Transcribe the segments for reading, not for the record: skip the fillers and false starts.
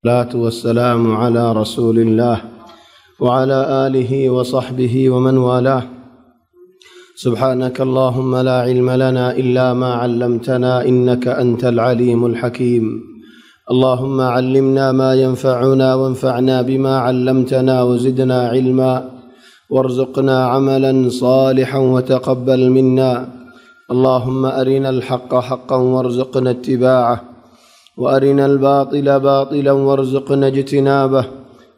والصلاة والسلام على رسول الله وعلى آله وصحبه ومن والاه. سبحانك اللهم لا علم لنا إلا ما علمتنا إنك أنت العليم الحكيم. اللهم علمنا ما ينفعنا وانفعنا بما علمتنا وزدنا علما وارزقنا عملا صالحا وتقبل منا. اللهم أرنا الحق حقا وارزقنا اتباعه وأرنا الباطل باطلا وارزقنا اجتنابه.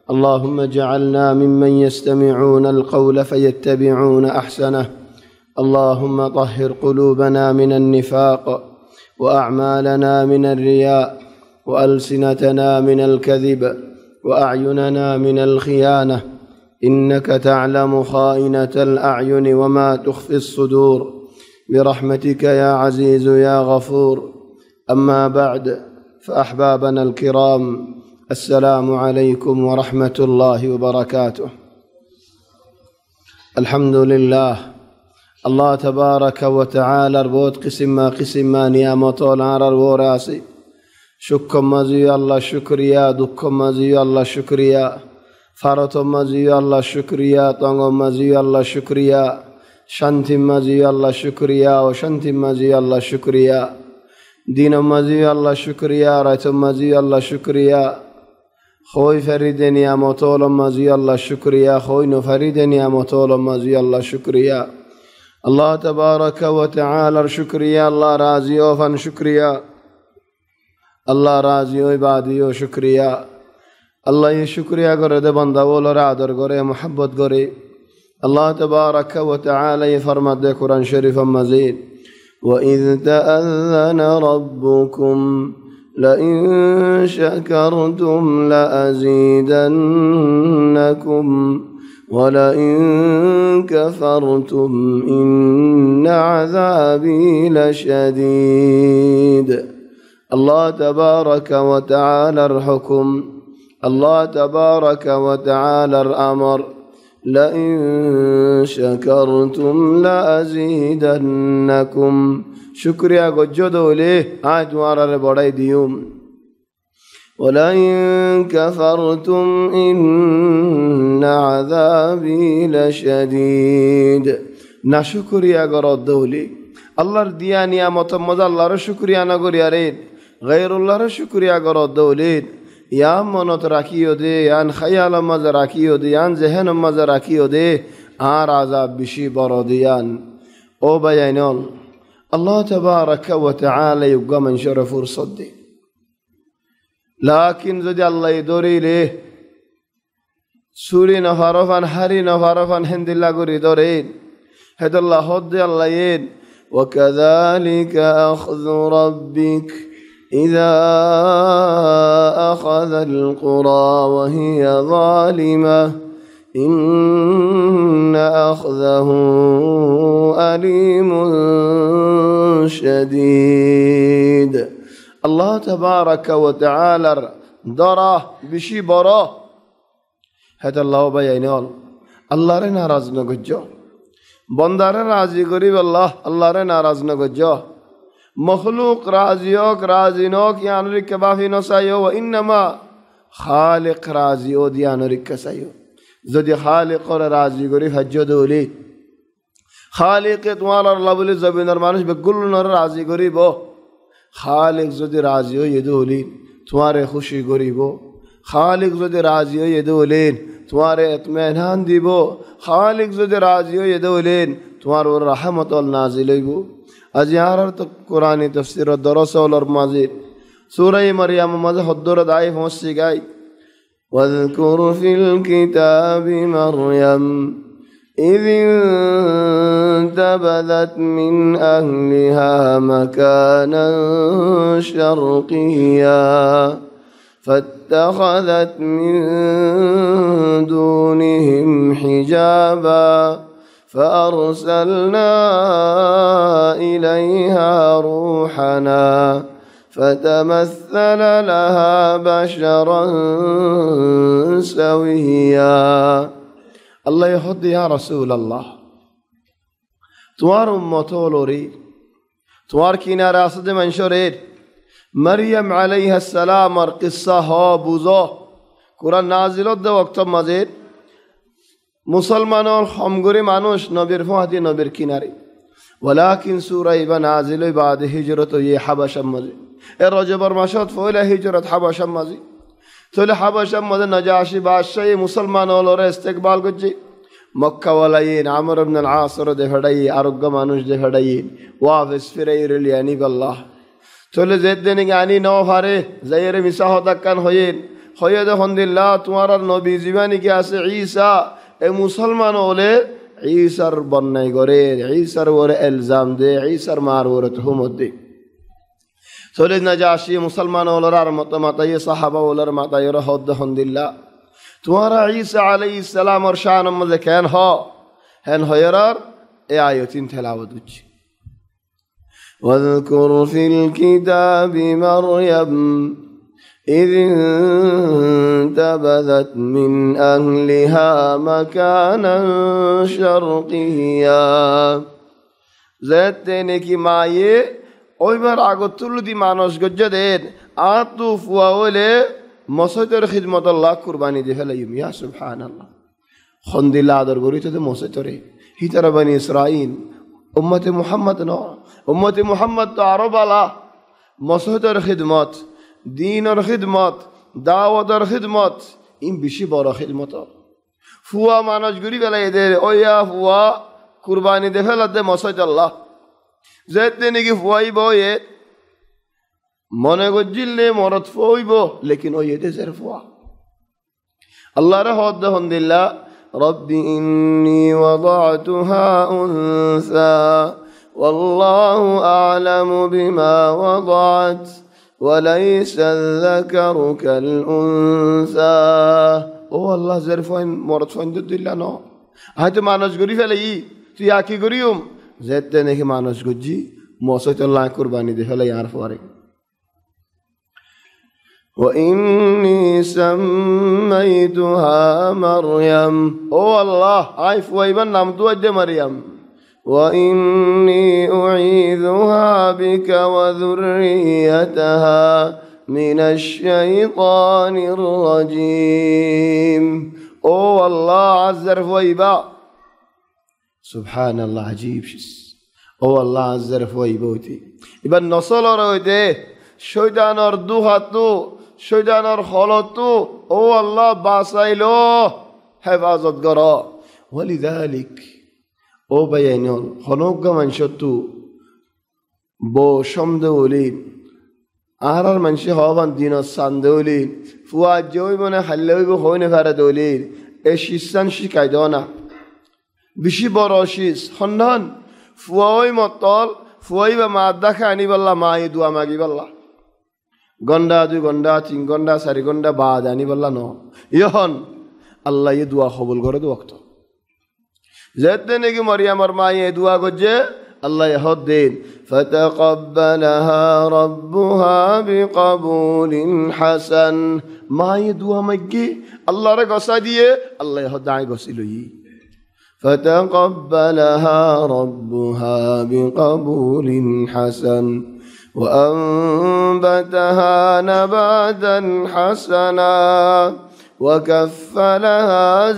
اللهم اجعلنا ممن يستمعون القول فيتبعون أحسنه. اللهم طهر قلوبنا من النفاق وأعمالنا من الرياء وألسنتنا من الكذب وأعيننا من الخيانة، إنك تعلم خائنة الأعين وما تخفي الصدور، برحمتك يا عزيز يا غفور. أما بعد، فأحبابنا الكرام، السلام عليكم ورحمة الله وبركاته. الحمد لله، الله تبارك وتعالى ربوت قسم ما نعمة العرر وراسي شكم مزي الله شكريا، دكم مزي الله شكريا، فرط مزي الله شكريا، طنغ مزي الله شكريا، شانت مزي الله شكريا، وشانت مزي الله شكريا، دين مزي الله شكريا، رأيت مزي الله شكريا، خوي فريد نعمة مزي الله شكريا، خوي نفريد نعمة مزي الله شكريا. الله تبارك وتعالى شكريا، الله راضي وفن شكريا، الله راضي عبادي شكريا. الله شكريا करे दे बंदा वो लोग आदर करे मोहब्बत करे. الله تبارك وتعالى فرمت दे कुरान शरीफ मजीद وإذ تأذن ربكم لئن شكرتم لأزيدنكم ولئن كفرتم إن عذابي لشديد. الله تبارك وتعالى الحكم، الله تبارك وتعالى الأمر، لئن شكرتم لأزيدنكم. شكريا قجدوا ليه آج وارا بڑائی ديوم. ولئن كفرتم إن عذابي لشديد. না শুকরিয়া গরদ দৌলি আল্লাহর দিয়া নিয়ামত মজা আল্লাহর শুকরিয়া না করিয়া রে গায়রুল্লাহর শুকরিয়া গরদ দৌলি ইয়াম মনত রাখিও দে, ইয়ান খায়াল মজা রাখিও দে, ইয়ান জেহেন মজা রাখিও দে, আর আযাব বেশি বড় দিয়ান। ও বায়াইনল, আল্লাহ তাবারাকা ওয়া তাআলা ইউগা মান শরফুর সদ্দি, লাকিন যদি আল্লাহ দরিলে সুরি নফারফান হারি নফারফান হিন্দিল্লা করি দরেন হেদুল্লাহ হদ্দে আল্লাহ ইন وكذلك أخذ ربك إذا أخذ القرى وهي ظالمة إن أخذه أليم شديد. الله تبارك وتعالى درا بشي برا هذا الله بيانال. الله রে নারাজ না গজ্জ, বন্দারে রাজি করিব আল্লাহ, আল্লাহ রে নারাজ না গজ্জ। মখলুক রাজিওক রাজিনক ইয়ানরিক বাফি নসাইও ওয়া ইন্নামা খালিক রাজিও দিয়ানরিক কাসাইও। যদি খালিকর রাজি করি হজ্জ দৌলি, খালিকে তোমার আল্লাহ বলে জমিনের মানুষ বেগুলনর রাজি করিব। খালিক যদি রাজি হয়ে দৌলি তোমারে খুশি করিব। খালিক যদি রাজি হয়ে দৌলেন তোমারে ইতমিনান দিব। খালিক যদি রাজি হয়ে দৌলেন তোমার ওর রহমত নাজিল হইব। আজ আর তো কোরআন তাফসীর দরস ওলর মাজিদ সূরা মারইয়াম মাঝে হদ্দর দাই পৌঁছি গাই ওয়াযকুর ফিল কিতাবি মারইয়াম إذ انتبذت من أهلها مكانا شرقيا فاتخذت من دونهم حجابا فأرسلنا إليها روحنا فتمثل لها بشرا سويا. الله يحض يا رسول الله توار أمتولوري توار كينا راسد منشورير মারিয়াম আলাইহিস সালামর কিসসা হ বুঝো কুরআন নাজিলত দে ওয়াক্ত মাঝে মুসলমানর সমগরি মানুষ নবীর ফাহাদি নবীর কিনারে ওয়ালাকিন সূরা ইবা নাজিল বাদ হিজরত ই হাবাশা মাঝে এ রজবর মাসত ফয়লা হিজরত হাবাশা মাঝে তোলে হাবাশা মাঝে নজাশি বাদশাহ মুসলমান হলরে ইস্তেকবাল করছে মক্কা ওয়ালাইন আমর ইবনে আল আস রে ফড়াই আরোগ্য মানুষ দে ফড়াই ওয়াফিস ফিরাই রিলিয়ানি আল্লাহ তোলে জেদ দেনে আনি ন ফারে যাইরে মিসা হতাকান হয়েন হয়ে দেখুন দিল্লাহ তোমার নবী জীবানী কি আছে ঈসা এ মুসলমান হলে ঈসার বন্যায় করে ঈসার ওরে ইলজাম দে ঈসার মার ওরে তুহমত দে চলে নজাশি মুসলমান হলর আর মত মাতাই সাহাবা হলর মাতাই ওর হদ দেখুন দিল্লাহ তোমার ঈসা আলাইহিস সালামর শান মধ্যে কেন হেন হয়রার এ আয়াতিন তেলাওয়াত হচ্ছে واذكر في الكتاب مريم إذ انتبذت من أهلها مكانا شرقيا زيتني كي مايه ওইবার আগত তুলুদি মানুষ গজ্জদের আতু ফুয়াওলে মসজিদের খিদমত আল্লাহ কুরবানি দি ফেলাইম ইয়া সুবহানাল্লাহ খন্দিলা আদর গরি তো মসজিদরে হিতারা বনি ইসরাইল উম্মতে মুহাম্মদ ন উম্মতে মুহাম্মদ তো আরব আলা মসজিদের খিদমত দ্বীনের খিদমত দাওয়াতের খিদমত ইম বেশি বড় খিদমত ফুয়া মানুষ গরি ফেলাই দে ওয়া ফুয়া কুরবানি দি ফেলাতে মসজিদ আল্লাহ যেতে নাকি ফুয়াইব এ মনে গজ্জিলে মরত ফুয়াইব লেকিন ওই দেশের ফুয়া আল্লাহর হদ দেখুন দিল্লা রব্বি ইন্নী ওয়াদাতুহা উনসা والله أعلم بما وضعت وليس الذكر كالأنثى ও আল্লাহ জের ফাইন মরত ফাইন দিল্লা ন হয়তো মানুষ গরি ফেলাই তুই আকি গরিউম যেতে নাকি মানুষ গুজি মসজিদুল্লাহ কুরবানি দে ফেলাই আর পরে وإني سميتها مريم ও আল্লাহ আই ফুয়াইবার নাম তো আজে মারিয়াম وإني أعيذها بك وذريتها من الشيطان الرجيم ও আল্লাহ আযর ফুয়াইবা সুবহানাল্লাহ আজীব শিস ও আল্লাহ আযর ফুয়াইবতি এবার নসলর হইতে শয়তানের দুহাতু শয়তানের হলতু ও আল্লাহ বাঁচাইলো হেফাজত কর ওয়ালিযালিক ও বায়াইনল হনজ্ঞ মানুষতু বো সমদৌলি আর মানুষে হবান দিন সান্দৌলি ফুয়া জয় মনে হাল্লেইব হইনে ফারে দৌলি এ শিষ্যান শিখাই দাও না বেশি বড় শীষ সন্ধান ফুয়াই মতল ফুয়াই বা মা দেখা আনি বললা মা এ দুয়া মাগি বললা গন্ডা 2 ঘন্টা 3 ঘন্টা 4 ঘন্টা বাদ আনি বললা ন ইহন আল্লাহ এ দুয়া কবুল করে ওয়াক্ত যেতে নাকি মরিয়ামর মা এ দুয়া গজে আল্লাহ হদ দিন ফাতাকাব্বালাহা রাব্বুহা বিকাবুলিন হাসান মা এ দুয়া মাগি আল্লাহর গসা দিয়ে আল্লাহ হদ দাই গসিলই فتقبلها ربها بقبول حسن وأنبتها نباتا حسنا وكفلها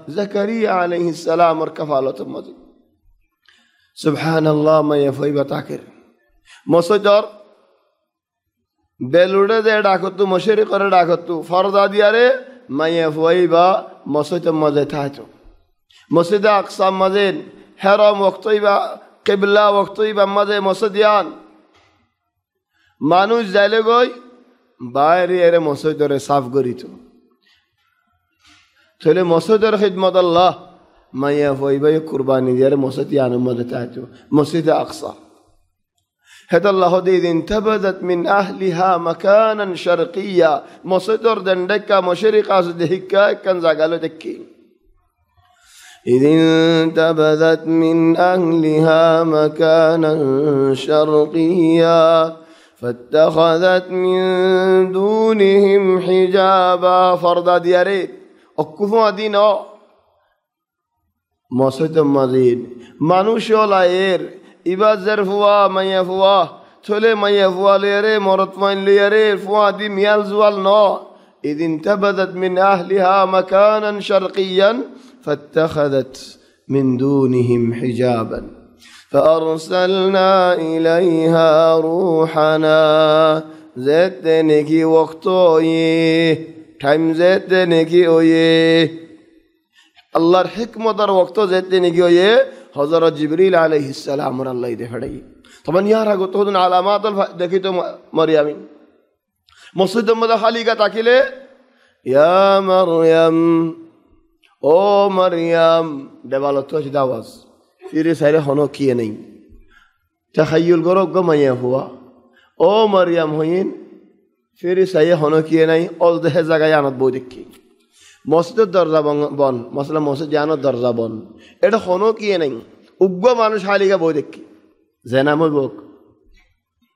زكريا عليه السلام كفالة مضي سبحان الله ما يفوي بتاكر مصدر বেলুড়ে দে ডাকতু মশারি করে ডাকতু ফরদা দিয়ারে মাইয়া ফুয়াইবা মসজিদ মজে থাইতো মসজিদে আকসা মজে হেরম ওয়াক্তইবা কিবলা ওয়াক্তইবা মজে মসজিদিয়ান মানুষ যাইলে গই বাইরে এর মসজিদরে সাফ করিত তাহলে মসজিদের খিদমত আল্লাহ মাইয়া ফুয়াইবা কুরবানি দিয়ারে মসজিদিয়ান মজে থাইতো মসজিদে আকসা هذا الله إذ انتبذت من أهلها مكانا شرقيا مصدر دندكا مشرقا صدهكا كان زاقالو دكي إذ انتبذت من أهلها مكانا شرقيا فاتخذت من دونهم حجابا فردا دياري أكفوا دينا مصدر مزيد মানুষ লায়ের ইবা জের ফুয়া মাইয়া ফুয়া থলে মাইয়া ফুয়া লইয়ারে মরত মাইন লইয়ারে ফুয়া দি মিয়াল জুয়াল ন إذ انتبذت من أهلها مكانا شرقيا فاتخذت من دونهم حجابا فأرسلنا إليها روحنا زيت نكي وقتوي টাইম যেতে নাকি ওয়ে আল্লাহর হিকমতের ওয়াক্ত যেতে নাকি ওয়ে হযরত জিবরিল আলাইহিস সালাম আল্লাহ দেখাই তখন ইয়ার আগত হদন আলামাত দেখিত মারইয়াম মসজিদের মধ্যে খালিকা তাকিলে ইয়া মারইয়াম ও মারইয়াম দেওয়ালত আছে আওয়াজ ফিরে সাইরে হনো কি নেই তাখায়ুল করো গমাইয়া হুয়া ও মারইয়াম হইন ফিরে সাইয়ে হনো কি নাই অল দেহে জায়গায় আনত বই দেখি মসজিদের দরজা বন মসলা মসজিদ জানোর দরজা বন এটা হনো কি নাই উগ্র মানুষ খালিকা বই দেখি জেনামই বক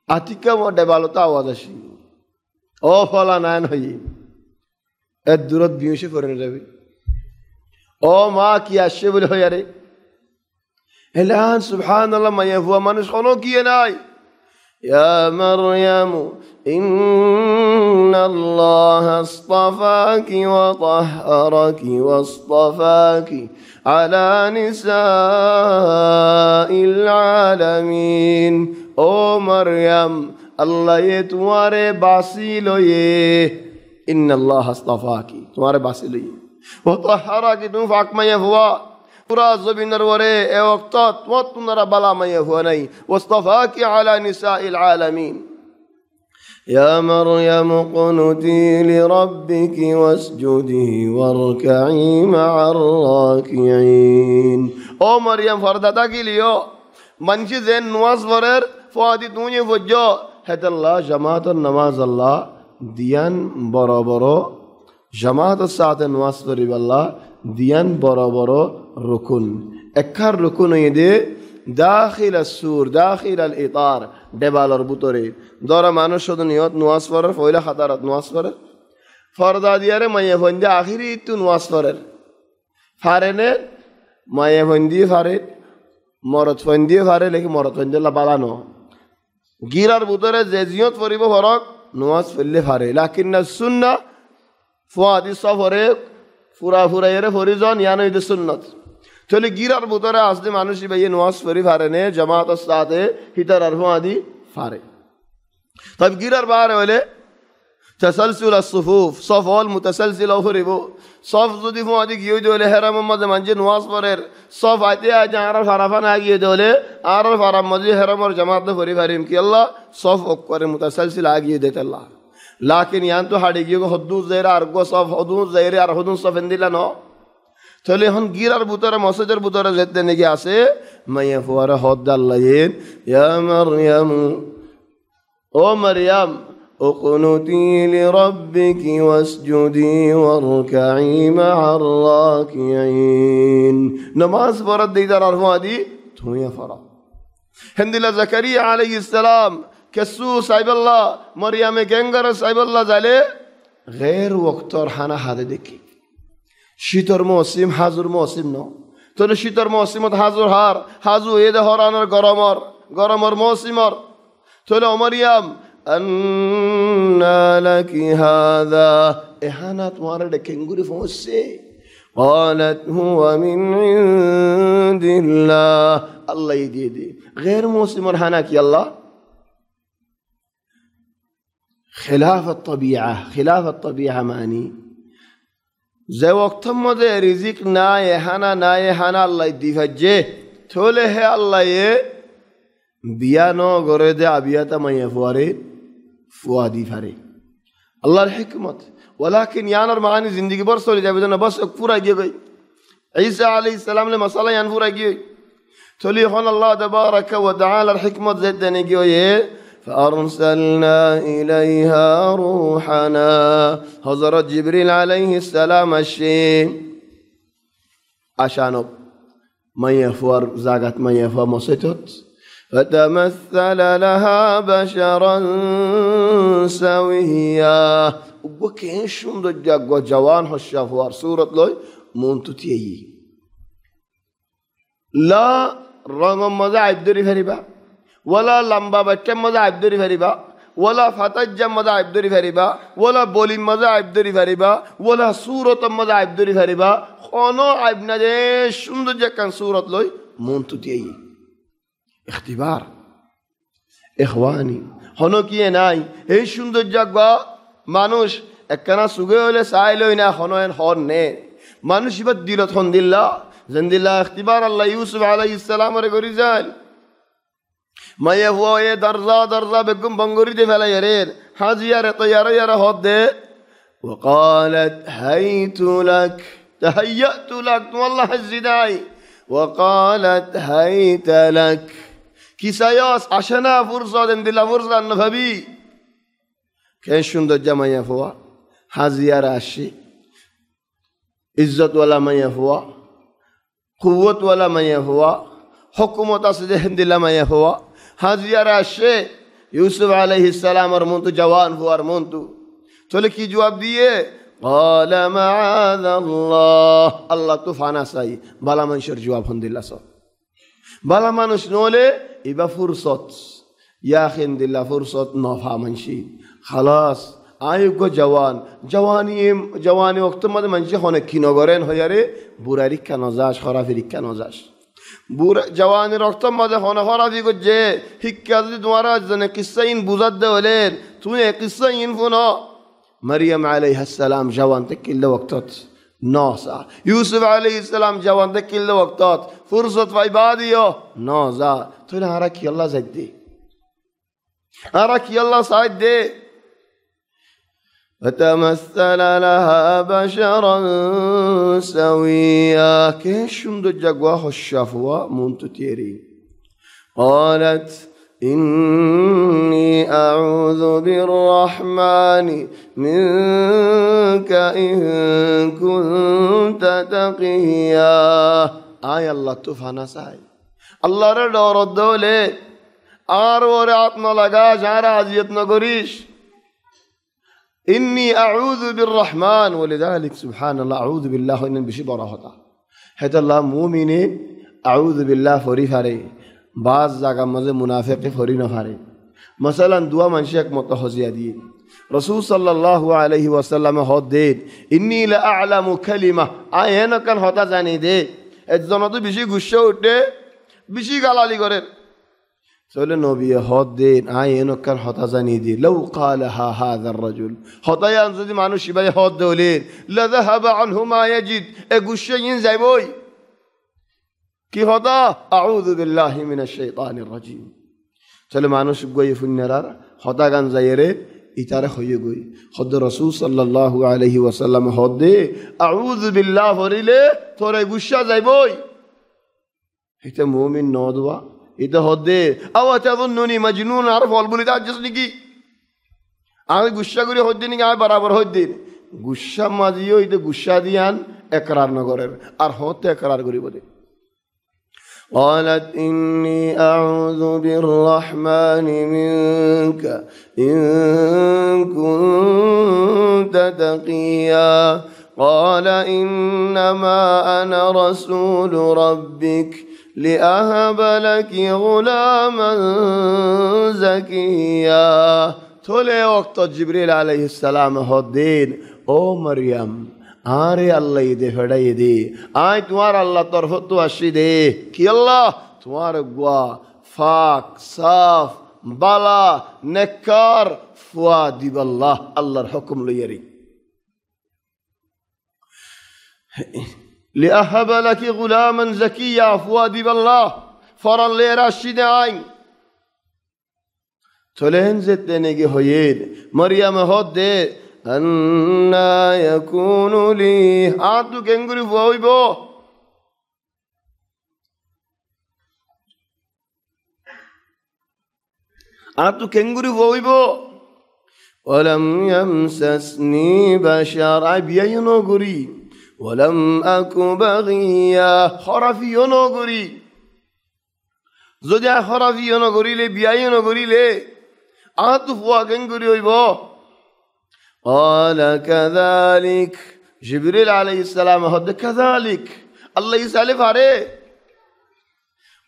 আতিকা দেওয়ালত আওয়াজ আসি ও ফলা নান হই এর দূরত বিয়সে পড়ে যাবে ও মা কি আসছে বলে হয় আরে এলান সুবহানাল্লাহ মাইয়া হুয়া মানুষ কোনো কি নাই ইয়া মারইয়াম ইন্নাল্লাহা আসতাফাকি ওয়া তাহহারাকি ওয়াসতাফাকি আলা নিসাইল আলামিন ও মারইয়াম আল্লাহ তোমারে বাসি লয়ে ইন্নাল্লাহ আসতাফাকি তোমারে বাসি লয়ে ও তাহহারাকি তুমি ফাক মাইয়া হুয়া পুরা জমিনের ওরে এ ওয়াক্ত তোমারা বালা মাইয়া হুয়া নাই ওয়াসতাফাকি আলা নিসাইল আলামিন يا مريم اقنتي لربك واسجدي واركعي مع الراكعين او مريم فردا كيليو منشي زين نواز ورر فادي دوني وجو هد الله جماعت النماز الله দিয়ান বড় বড় জামাতের সাথে নামাজ পড়ি আল্লাহ দিয়ান বড় বড় রুকুন একখার রুকুন হইদে দাখিল আসুর দাখিল আল ইতার দেবালর ভিতরে দরা মানুষ শুধু নিয়ত নামাজ পড়ার পয়লা খাতারাত নামাজ পড়ে ফরদা দিয়ারে মাইয়া ফন্দি আখিরি একটু নামাজ পড়ে ফারেনে মাইয়া ফন্দি ফারে মরদ ফন্দি ফারে লেখি মরদ ফন্দি বালানো গিরার ভিতরে যে জিয়ত পড়িব ফরক নামাজ পড়লে ফারে লাকিন সুন্নাহ ফুয়াদি সফরে ফুরা ফুরাইরে ফরিজন ইয়ানো ইদে সুন্নত তাহলে গিরার ভিতরে আসলে মানুষই ভাইয়ে নামাজ পড়ি ফারে নে জামাতের সাথে হিতার আর ফুয়াদি ফারে তবে গিরার বাইরে হলে تسلسل الصفوف صف المتسلسل أخربو صف زودي فوادي كيو دولة هرم مزه منجي نواز فرر صف عتي أجار فرافان آگي دولة آر فرام مزه هرم اور جماعت فري فريم كي الله صف أكبر متسلسل آگي ديت الله لكن يان تو هادي كيو حدود زير أرگو صف حدود زير أر حدود صف انديلا نو تولي هن گيرار بوتر مسجر بوتر زيت نگي آسه ما يفوار حد الله يا مريم او مريم اقنتي لربك واسجدي واركعي مع الراكعين نماز فرض ديدار أرفادي تويا فرض هندلا زكريا عليه السلام كسو صاحب الله مريم كنغر صاحب الله زالي غير وقت حنا هذا دكي شيتر موسم حاضر موسم نو تولي شيتر موسم حاضر هار حاضر يده هرانر غرامر موسمر تولي مريم أنى لك هذا إهانات وارد كنغوري فوسي قالت هو من عند الله الله يدي غير موسم مرحناك يلا خلاف الطبيعة معني زي وقت مده رزق نايهانا الله يدي فجه توله الله يه بيانو غرده أبياتا ما يفواري فوادي فاري الله الحكمة ولكن يانر معاني زندگی بر سولی جا بدنا بس پورا گئی عيسى عليه السلام نے مسئلہ یان پورا گئی تولي خون الله تبارك وتعالى الحكمة زدني گئی فأرسلنا إليها روحنا حضرت جبريل عليه السلام الشيء عشانه ما يفور زاغت ما يفور مسيتوت فتمثل لها بشرا سويا وكين شوند جاغو جوان هشافوار سورة لوي مونتوتي لا رغم مزا عبدري فريبا ওলা লম্বা বাচ্চার মজা আইব ধরি ফারিবা, ওলা ফাতাজ্জার মজা আইব ধরি ফারিবা, ওলা বলির মজা আইব ধরি ফারিবা, ওলা সুরতর মজা আইব ধরি ফারিবা। কোনো আইব না যে সুন্দর যে কান সুরত লই মন তুতিয়াই ইখতিবার। ইখওয়ানি হন কি নাই এই সৌন্দর্য মানুষ একখানা সুগে হলে চাই লই না হন হন নে মানুষ এবার দিলত হন দিল্লা যেন দিল্লা ইখতিবার আল্লাহ ইউসুফ আলাইহিস সালামরে করি যায় মাইয়া হুয়া এ দরজা দরজা বেগম বঙ্গরিতে ফেলাই রের হাজিয়ারে তো ইয়ারা হদ দে وقالت هيت لك تهيأت لك والله الزداي وقالت هيت لك কিসায়াস আসে না ফুরসত এম দিলা ফুরসত না ভাবি কে সুন্দর জামাইয়া ফুয়া হাজিয়ার আসি ইজ্জতওয়ালা মাইয়া ফুয়া কুওয়াতওয়ালা মাইয়া ফুয়া হুকুমত আছে যে দিলা মাইয়া ফুয়া হাজিয়ার আসে ইউসুফ আলাইহিস সালামের মন তো জওয়ান ফুয়ার মন তো চলে কি জবাব দিয়ে قال معاذ الله আল্লাহ তুফান আসাই বালা মানুষের জবাব হন দিলা সব বালা মানুষ নলে ইবা ফুরসত ইয়াখিন দিল্লা ফুরসত নফা মানসি খালাস আয়োগ্য জওয়ান জওয়ানি ওক্ত মধ্যে মানুষ অনেক কি নগরেন হইয়ারে বুড়া রিক্ষা নজাস খরাফি রিক্ষা নজাস বুড়া জওয়ানির রক্ত মধ্যে হনে খরাফি করছে শিক্ষা যদি তোমার জনে কিসাইন বুঝাত দে হলেন তুমি কিসাইন ফুন মরিয়ম আলাইহিস সালাম জওয়ান তে কিল্লে ওক্তত নসা ইউসুফ আলাইহিস সালাম জওয়ান তে কিল্লে ওক্তত ফুরসত পাইবা দিও নজা তুই আরা কি আল্লাহ যাই দে আরা কি আল্লাহ সাইদ দে فتمثل لها بشرا سويا كيش সুন্দর জাগওয়া হশাফওয়া মুনতু তেরি قالت إني أعوذ بالرحمن منك إن كنت تقيا آي الله তুফানা চাই আল্লাহর ডর দলে আর ওরে আত্মা লাগা যারা আজিয়ত না করিস إني أعوذ بالرحمن ولذلك سبحان الله أعوذ بالله إن بشي براهتا هذا الله مؤمنين أعوذ بالله فري فاري بعض جگہ مزے منافق فری نہ فارے مثلا دعا منشق متحزیہ دی رسول صلی اللہ علیہ وسلم ہود دے انی لا اعلم کلمہ آئے نہ کن ہوتا جانی دے اجزنا تو بیشی غصہ اٹھے بیشی গালালি করে চলে নবী হদ দেন আয় নহ কন হতা জানি দি لو قالها هذا الرجل হতা ইয়ান যদি মানুষ ভাই হদ দলে لذهب عنه ما يجد এ গুছে ইন যাইবই কি হতা আউযু বিল্লাহি মিনাশ শাইতানির রাজিম চলে মানুষ গই ফুন্নারার হতা গান যাইরে ইতারে হয়ে গই হদ রাসূল সাল্লাল্লাহু আলাইহি ওয়াসাল্লাম হদ দে আউযু বিল্লাহ ফরিলে তোরে গুছা যাইবই এটা মুমিন নদওয়া এটা হদ দে আওয়া তাযুন্নুনি মাজনুন আর ফল বলি তা জসনি কি আমি গুছা করি হদ দিন আমি বরাবর হদ দিন গুছা মাজিও এটা গুছা দিয়ান ইকরার না করেন আর হতে ইকরার করিব দে قالت إني أعوذ بالرحمن منك إن كنت تقيا قال إنما أنا رسول ربك لأهب لك غلاما زكيا تولي وقت جبريل عليه السلام هدين أو مريم আরে আল্লাহ দে ফেড়াই দে আয় তোমার আল্লাহ তরফ তো আসি দে কি আল্লাহ তোমার গুয়া ফাক সাফ বালা নেককার ফুয়া দিবাল্লাহ আল্লাহর হুকুম লইয়ারি লিআহাব লাকি গুলামান যাকিয়া ফুয়া দিবাল্লাহ ফরান লে রাশিদে আইন চলেন যেতে নেগে হইয়ের মরিয়াম হদ দে أنا يكون لي عدو كنغري فويبو عدو كنغري فويبو ولم يمسسني بشر عبيا نغري ولم أك بغيا خرافي نغري زوجا خرافي نغري لي بيا نغري لي عدو فوا كنغري فويبو قال كذلك جبريل عليه السلام هد كذلك الله يسالف عليه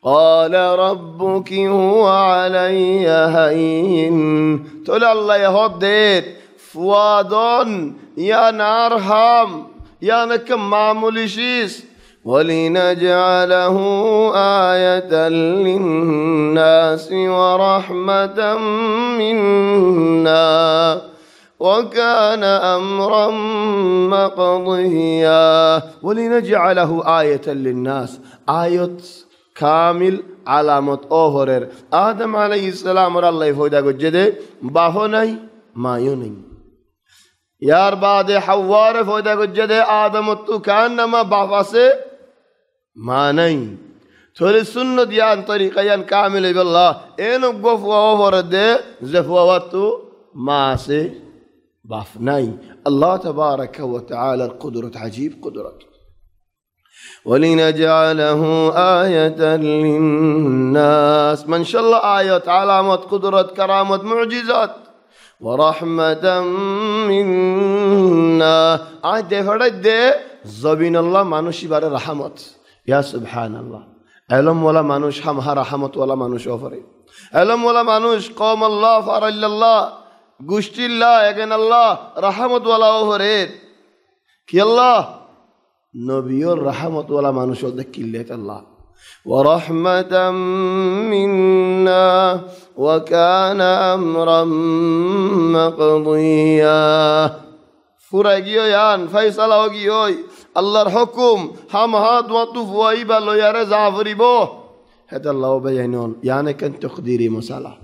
قال ربك هو علي هين تقول الله يهدد فوادون يا نارهم يا نكم معمول شيس ولنجعله آية للناس ورحمة منا وكان أمرا مقضيا ولنجعله آية للناس آية كامل علامة أوهرر آدم عليه السلام الله يفودا قجده باهو ناي مايو ناي यार बाद हव्वार फोदा गुज्जदे आदम तो कान नमा बाफा से मानई थोड़ी सुन्नत यान तरीका यान कामिल बिल्लाह एनो गफवा वरदे जफवा वतु मा से बाफनाई अल्लाह तबारक व तआला القدرة عجيب قدرة ولنجعله آية للناس من شاء الله آيات علامات قدرة كرامات معجزات ورحمة منا عاد فرد زبين الله مانوشي بار رحمت يا سبحان الله علم ولا مانوش هم رحمت ولا مانوش أفري علم ولا مانوش قوم الله فار الله قشت الله يجن الله رحمت ولا أفري كي الله نبي الرحمت ولا مانوش ودك الله ورحمة منا وكان أمرا مقضيا فرقيو يان فيصل وقيوي الله الحكم هم هاد وطف وإيبا لو يرز عفريبو هذا الله بيانون يعني كان تقديري مسألة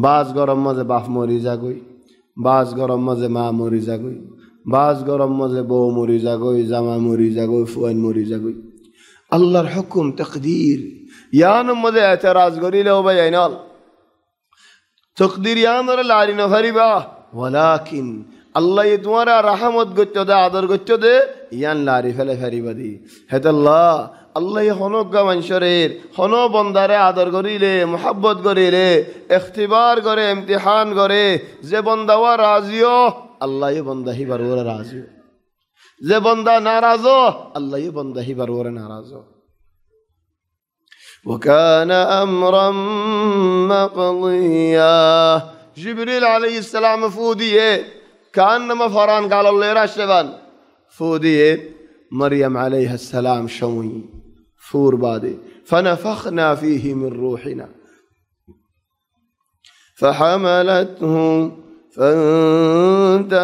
باز گرم مزه باف مریزا گوی باز گرم مزه ما مریزا گوی باز گرم مزه بو مریزا گوی زما مریزا گوی فوان مریزا گوی الله الحكم تقدير يان مده اعتراض غري له بينال تقدير يان ر لارينا فريبا ولكن الله يدوارا رحمت گچده آدر گچده يان لاري فله فريبا دي هذا الله يهونو گمنشرير هونو بنداره آدر غريله محبت غريله اختبار غره امتحان غره زه بندوا راضيو الله ي بندهي برور راضيو زه بندا ناراضو الله ي بندهي برور ناراضو وكان أمرا مقضيا جبريل عليه السلام فوديه كأنما فران قال الله راشبان فوديه مريم عليه السلام شوي فور بادي فنفخنا فيه من روحنا فحملته فانتبذت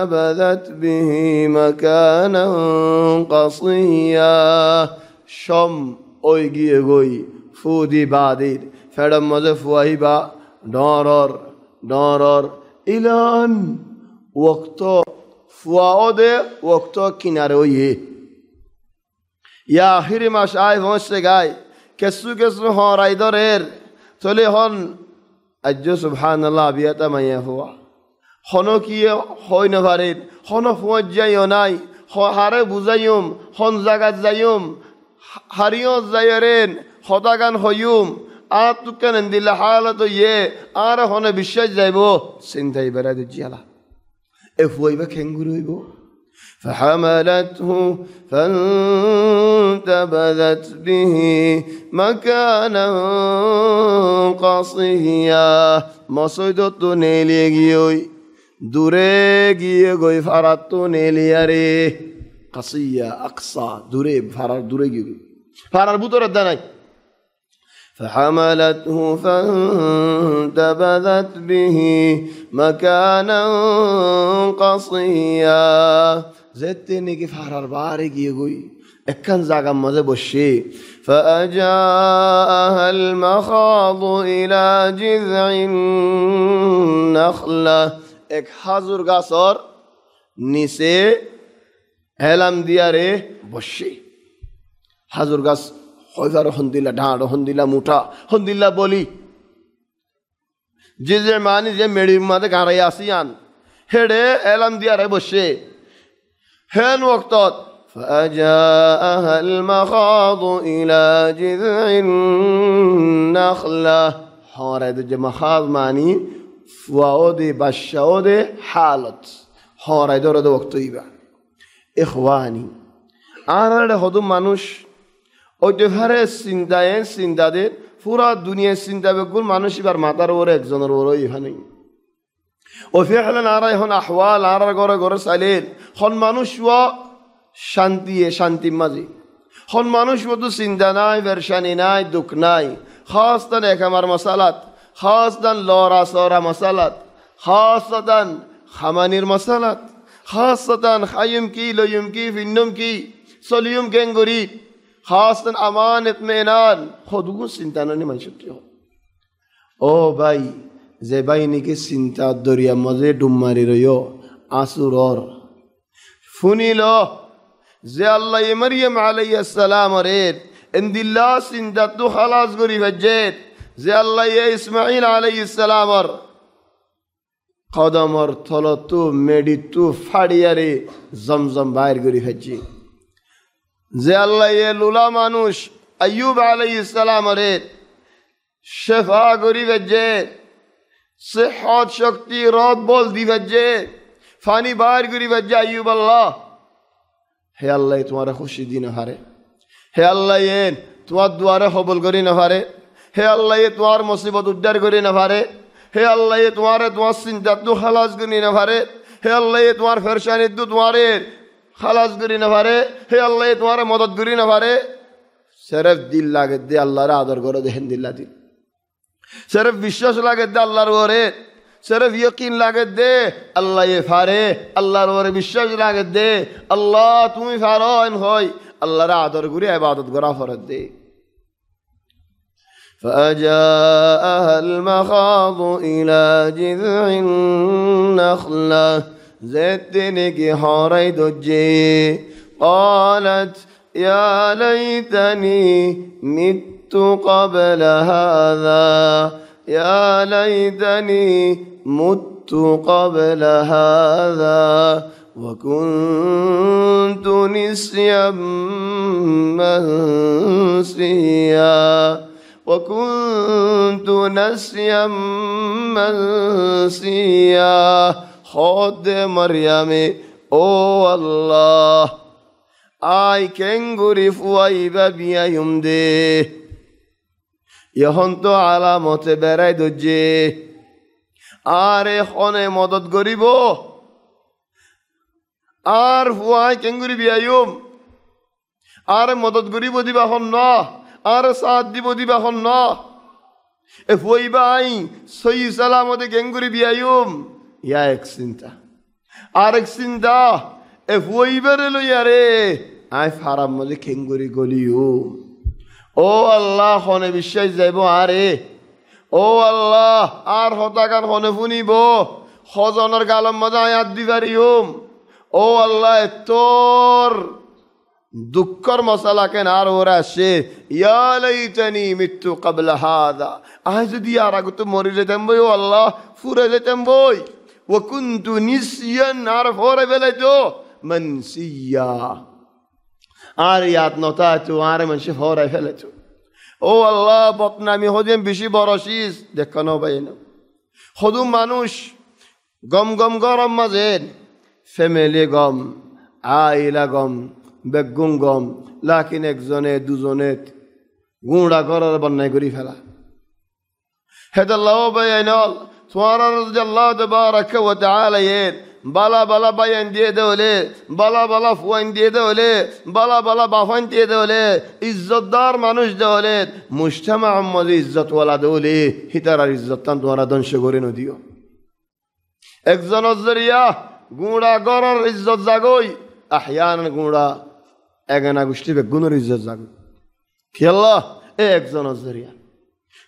به مكانا قصيا شم اويغي اغوي فودي بادير فدم مزف وهيبا دارر الان وقتو فواد وقتو كنارويه يا آخر ما شايف وش جاي كسو هون رايدر تولي هون أجو سبحان الله بيتا ما يفوا هونو كي هوي نفاريد هونو فوج جايوناي هاره بوزايوم هون زاغات زايوم هاريون زايرين خداغان هيوم آتوكن اندل حالة يه آره هون بيشج زايبو سنتاي براد جيالا افوي بكنغروي بو فحملته فانتبذت به مكانا قصيا مصيدت نيليغيوي دوريغي فراتو نيلياري قصيا أقصى دوريب فرار دوريغي فرار بوتور الدناي فحملته فانتبذت به مكانا قصيا زدتني كيف حرر بارك يقول اكن زاغا مزه بشي فأجاءها المخاض إلى جذع النخلة اك حضر غاصر نسي هلم دياره بشي حضر غاص خوزار هندلا ढांड هندلا मुठा هندلا बोली जिजे मानी जे मेडी मादे गारायासियान हेडे एलम दिया रे बशे هن وقتات فأجاءها المخاض إلى جذع النخلة هارد جمخاض معني فواودي بشاودي حالت هارد رد وقتيبا إخواني أنا هدو منوش او دفره سنداين سنداده পুরা দুনিয়ার চিন্তা বেগুন মানুষ এবার মাথার ওরে একজনের ওরে এখানে ও ফেহলেন আর এখন আহওয়াল আর ঘরে ঘরে চাইলেন হন মানুষ শান্তি মাঝে হন মানুষ মতো চিন্তা নাই বেরশানি নাই দুঃখ নাই খাস দান একামার মশালাত খাস দান লরা সরা মশালাত খাস দান খামানির মশালাত খাস দান খাইম কি লইম কি ফিন্নম কি সলিয়ম গেঙ্গরি খাস দান আমান ইতমিনান খুদগু চিন্তা নানি মানুষের কি ও ভাই যে ভাই নাকি চিন্তা দরিয়া মাঝে ডুব মারি রইও আসুরর শুনিল যে আল্লাহ মারিয়াম আলাইহিস সালাম রে ইনদিল্লা চিন্তা তো খালাস করি ভেজেত যে আল্লাহ ইসমাইল আলাইহিস সালামর কদমর থলতু মেডিতু ফাড়িয়ারে জমজম বাইর করি ভেজি যে আল্লাহ লুলা মানুষ আইয়ুব আলাইহিস সালাম রে শেফা করি ভেজেত সেহত শক্তি রদ বল দি ভেজে ফানি বাইর করি ভেজে আইয়ুব আল্লাহ হে আল্লাহ তোমার খুশি দিন হারে হে আল্লাহ তোমার দুয়ারে হবল করি না পারে হে আল্লাহ তোমার মুসিবত উদ্ধার করি না পারে হে আল্লাহ তোমার চিন্তা তো খালাস করি না পারে হে আল্লাহ তোমার ফেরশানি তো তোমারে খালাস করি না পারে হে আল্লাহ তোমার মদত করি না পারে সেরফ দিল লাগে দে আল্লাহর আদর করে দেখেন দিল্লা দিল সেরফ বিশ্বাস লাগে দে আল্লাহর ওরে সেরফ ইয়কিন লাগে দে আল্লাহ ফারে আল্লাহর ওরে বিশ্বাস লাগে দে আল্লাহ তুমি ফারেন হয় আল্লাহর আদর করে ইবাদত করা ফরজ দে فأجاءها المخاض إلى جذع النخلة زيتنك حوري دجي قالت يا ليتني مت قبل هذا يا ليتني مت قبل هذا وكنت نسيا منسيا وكنت نسيا منسيا خود مريم او الله আই কেঙ্গুরি ফুয়াইবা বিয়া দে এখন তো আলামতে বেড়াই দে আর এখনে মদত করিব আর ফুয়াই কেঙ্গুরি বিয়াইম আর মদত করিব দিবা হন না আর সাথ দিব দিবা হন না এ ফুয়াইবা আই সই সালামতে কেঙ্গুরি বিয়াইম ইয়া এক চিন্তা আর এক চিন্তা এ ফুয়াইবারে লইয়া রে আই ফারাম মধ্যে খেঙ্গুরি গলিও ও আল্লাহ হনে বিশ্বাস যাইব আরে ও আল্লাহ আর হতাকার হনে শুনিব হজনের গালম মধ্যে আয়াত দি পারিম ও আল্লাহ তোর দুঃখর মশালা কেন আর ওরা আসে ইয়া লাইতানি মৃত্যু ক্বাবলা হাযা আজ যদি আর আগে তো মরে যেতাম বই ও আল্লাহ ফুরে যেতাম বই ওয়া কুনতু নিসিয়ান আর ফরে বেলাইতো মানসিয়া আর ইয়াদ নতা তো আর মানুষ ফরাই ফেলেছ ও আল্লাহ বদনামি হদিম বেশি বরশিস দেখানো ভাই না হদুম মানুষ গম গম গরম মাঝে ফ্যামিলি গম আইলা গম বেগুন গম লাকিন একজনে দুজনে গুঁড়া করার বন্যায় করি ফেলা হেদাল্লাহ ভাই আইনল তোমার আল্লাহ তাবারাকা ওয়া তাআলা বালা বালা বাইন দিয়ে দেওলে বালা বালা ফুয়াইন দিয়ে দেওলে বালা বালা বাফাইন দিয়ে দেওলে ইজ্জতদার মানুষ দেওলে মুজতামা আম্মাজি ইজ্জতওয়ালা দেওলে হিতারার ইজ্জতটান তোমরা ধ্বংস করে নদিও একজনের জরিয়া গুঁড়া গড়ার ইজ্জত জাগই আহয়ান গুঁড়া এগানা গোষ্ঠী বেগুনের ইজ্জত জাগই খেলা এ একজনের জরিয়া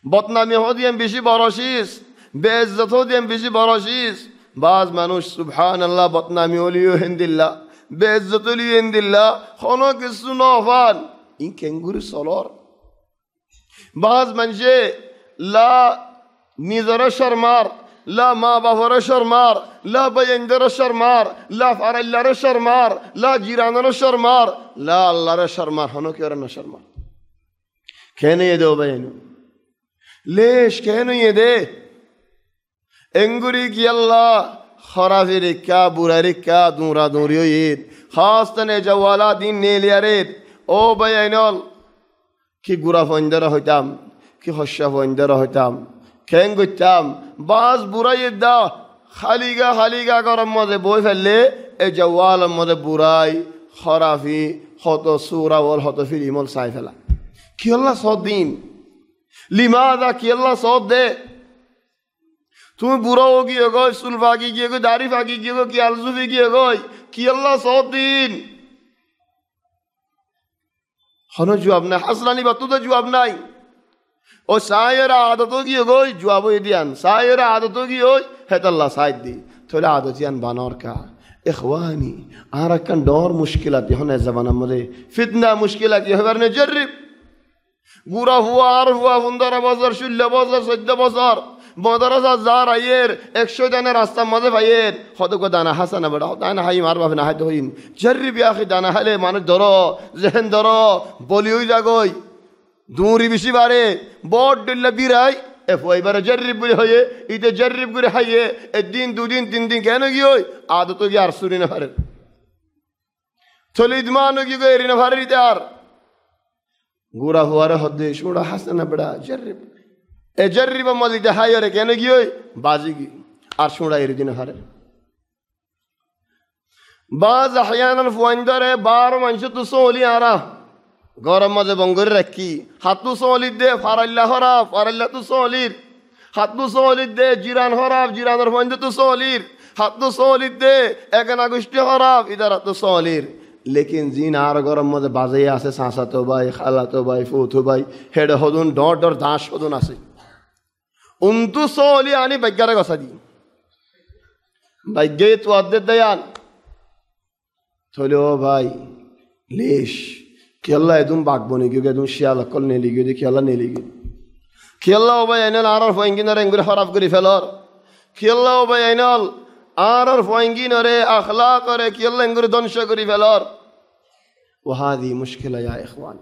বদনামি হদিয়াম বেশি বরশিস বেইজ্জত হদিয়াম বেশি বরশিস বাজ মানুষ সুবহানাল্লাহ বদনামি হলিও হিন্দিল্লা বেইজ্জত হলিও হিন্দিল্লা কোনো কিছু নফান ই কেঙ্গুরি চলর বাজ মানুষে লা নিজের শর্মার লা মা বাবার শর্মার লা বাইন্দার শর্মার লা ফারাইল্লার শর্মার লা জিরানের শর্মার লা আল্লাহর শর্মার হনো কের না শর্মার কেন এ দো বাইন লেশ কেন এ দে এঙ্গুরি কি আল্লাহ খরাফি রেখা বুড়া রেখা দুরা দুরিও ঈদ খাস তনে জওয়ালা দিন নেলিয়ারে ও বাইনল কি গুড়া ফন্দরা হইতাম কি হস্যা বইন্দার হইতাম খেং করতাম বাস বুড়াইয়ে দা খালিগা গরম মধ্যে বই ফেললে এই জওয়ালের মধ্যে বুড়াই খরাফি হত সুরাওয়াল হত ফিলিমল চাই ফেলা কি আল্লাহ সদ দিন লিমাদা কি আল্লাহ সদ দে তুমি বুড়াও গিয়ে গই চুল ফাঁকি গিয়ে গই দাড়ি ফাঁকি গিয়ে গই কি আলজুফি গিয়ে গই কি আল্লাহ সদ দিন হন জবাব নাই হাসরানি বাতু তো জবাব নাই ও সায়েরা আদত গিয়ে গই জবাব দিয়ান সায়েরা আদত গিয়ে ওই হেতাল্লাহ সাইদ দি তাহলে আদতিয়ান বানর কা ইখওয়ানি আর কান ডর মুশকিলাত হনে জমানার মধ্যে ফিতনা মুশকিলাত হবার নে জরিব বুড়া হুয়া আর হুয়া 15 বছর 16 বছর 14 বছর মাদ্রাসা যার আইয়ের 100 দানা রাস্তা মধ্যে ভাইয়ের হদক দানা হাসানা বড় দানা হাই মার বাবা না হাই হইন জরিব ইয়া আখি দানা হালে মানুষ ধরো জেহেন ধরো বলি হই যাগই দূরি বেশি বারে বড় দিল্লা বিরাই এবারে জরিব বলে হয়ে ইতে জরিব করে হাইয়ে একদিন দুদিন 3 দিন কেন গিয়ে ওই আদত গিয়ে আর সুরি না পারে চলিত মান গিয়ে এরি না পারে আর গুড়া হুয়ারে হদে সোড়া হাসানা বড়া জরিব এ জরিব মলিতে হাইরে কেন গিয়ে ওই বাজি গি আর সোড়া এরি দিন হারে বাজ আহয়ানান ফুয়াইন্দারে 12 মাংস তো সোলি আরা গরম মাঝে বঙ্গরে রাখি হাতু সলিদ দে ফারাল্লা হরাফ ফারাল্লা তু সলির হাতু সলিদ দে জিরান হরাফ জিরানের ফন্দে তু সলির হাতু সলিদ দে একানা গোষ্ঠী হরাফ ইদার তু সলির লেকিন জিন আর গরম মাঝে বাজাই আছে সাসা তো ভাই খালা তো ভাই ফুথু ভাই হেড হদুন ডর ডর দাস হদুন আছে উন্তু সলি আনি বাইগারে গসা দি বাইগে তো আদে দয়ান থলো ভাই লেশ খেলা এদম বাঘবনি গিয়ে এদম শিয়াল অকল নেলি গিয়ে খেলা নেলি গিয়ে খেলা ও ভাই আইনাল আর ফয়ঙ্গিনার এঙ্গুরে খারাপ করে ফেলর খেলা ও ভাই আইনাল আর ফয়ঙ্গিনারে আখলা করে খেলা এঙ্গুরে ধ্বংস করে ফেলর وهذه مشكلة يا إخوان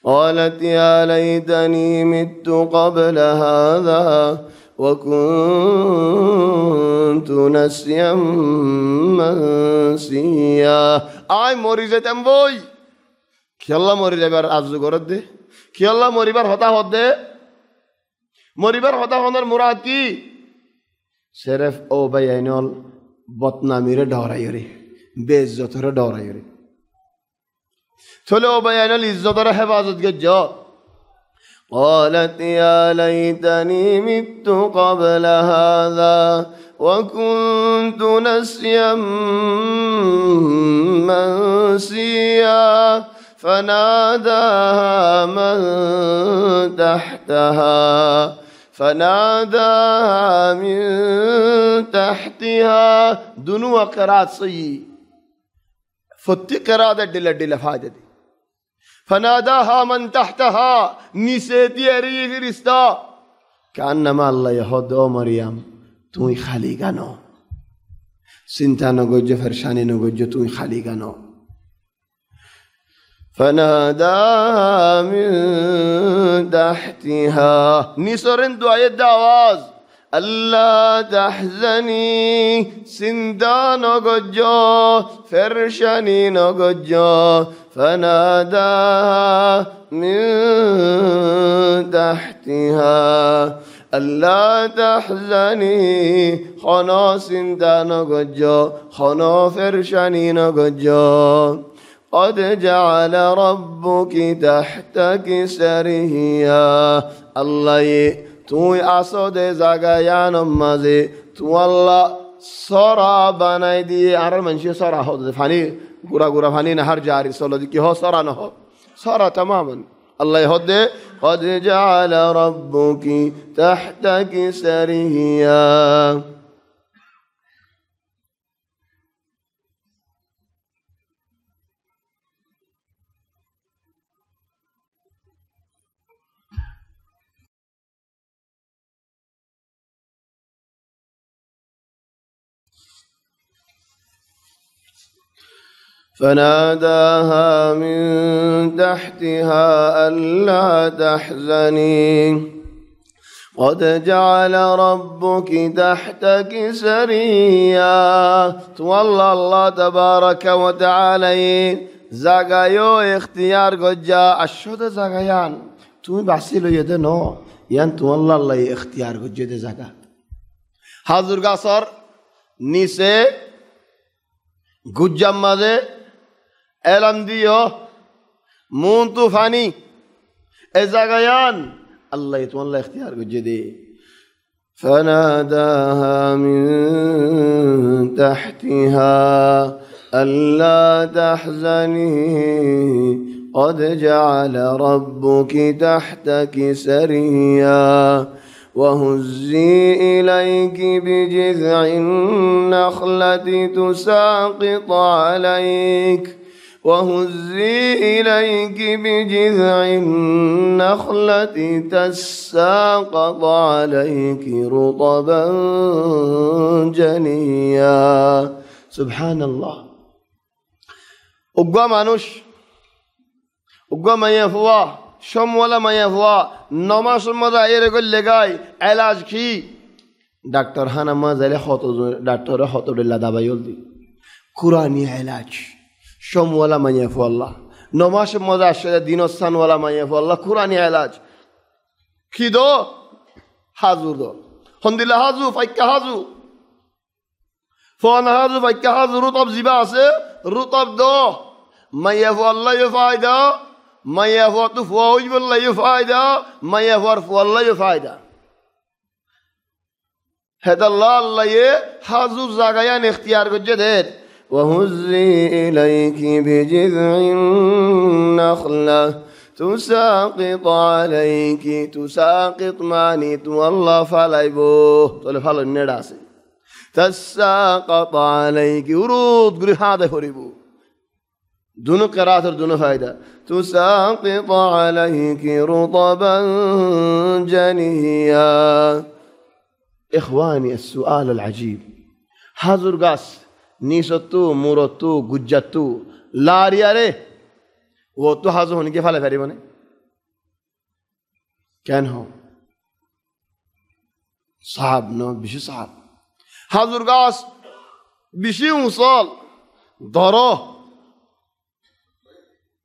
قالت يا ليتني مت قبل هذا وكنت نسيا منسيا আয় মরি যেতাম বই খেলা মরি যাবার আজু গরত দে খেলা মরিবার হতাহত দে মরিবার হতাহনের মুরাদ কি সেরেফ ও ভাই আইনল বদনামিরে ডরাই রে বেইজ্জতরে ডরাই রে চলে ও ভাই আইনল ইজ্জতরে হেফাজত গেজ قالت يا ليتني مت قبل هذا وكنت نسيا منسيا فناداها من تحتها دنوا قرات صي فتي قرات دل فاجد فناداها من تحتها نسيتي ري فرستا كأنما الله يهد مريم তুই খালি গান চিন্তা নগজ্য ফেরশানি নগজ্য তুই খালি গান فناداها من تحتها নিসরেন দুআয়ের আওয়াজ আল্লাহ তাহজানি চিন্তা নগজ্য ফেরশানি নগজ্য فناداها من تحتها ألا تحزني خنا سنتا نغجو خنا فرشاني نغجو قد جعل ربك تحتك سريا الله توي أصد زغيان مازي تو الله سرا بناي دي আর মানুষ সরা হতে ফানি গুড়া ফানি নাহার জারি সলো কি হ সরা না হ সরা तमामन الله يهد قد جعل ربك تحتك سريا فناداها من تحتها ألا تحزني قد جعل ربك تحتك سريا والله الله تبارك وتعالى زغايو اختيار گجا اشد زغيان তুমি বাঁচি লইয়ে দে ন ইয়ান তোমার আল্লাহ এখতিয়ার করছে দে জায়গা হাজুর গাছর নিচে গুজ্জাম মাঝে এলাম দিও মুন তুফানি এ জায়গায়ান আল্লাহ তোমার এখতিয়ার করছে দে فناداها من تحتها ألا تحزني قد جعل ربك تحتك سريا وهزي إليك بجذع النخلة تساقط عليك وهزي إليك بجذع النخلة تساقط عليك رطبا جنيا سبحان الله أقوى مانوش أقوى ما يفوى شم ولا ما يفوى نماش ماذا يقول لغاي علاج كي دكتور هانا ما زال خطو دكتور خطو لله دابا يولدي قرآني علاج شم ولا ما يفوى الله نماش ماذا شد دين السن ولا ما يفوى الله قرآني علاج كي دو حاضر دو هندي لحاظو فايكا حاضو فانا حاضو فايكا حاضو رطب زباسه رطب دو ما يفوى الله يفايده ما يفوى تفوى والله يفايده ما يفوى والله يفايده هذا الله حاضر زاغيان اختيار جديد وهزي إليك بجذع النخلة تساقط عليك تساقط مانيت والله فلايبو تقول فلو النداسي تساقط عليك ورود قري هذا فريبو دون قراءة دون فايدة تساقط عليك رطبا جنيا إخواني السؤال العجيب حاضر قاس নিসত্তু মুরত্তু গুজ্জাত্তু লারিয়ারে ও তো হাজু হনিকে ফালে পারিব না কেন সাহাব ন বেশি সাহাব হাজুর গাছ বেশি উঁচল ধর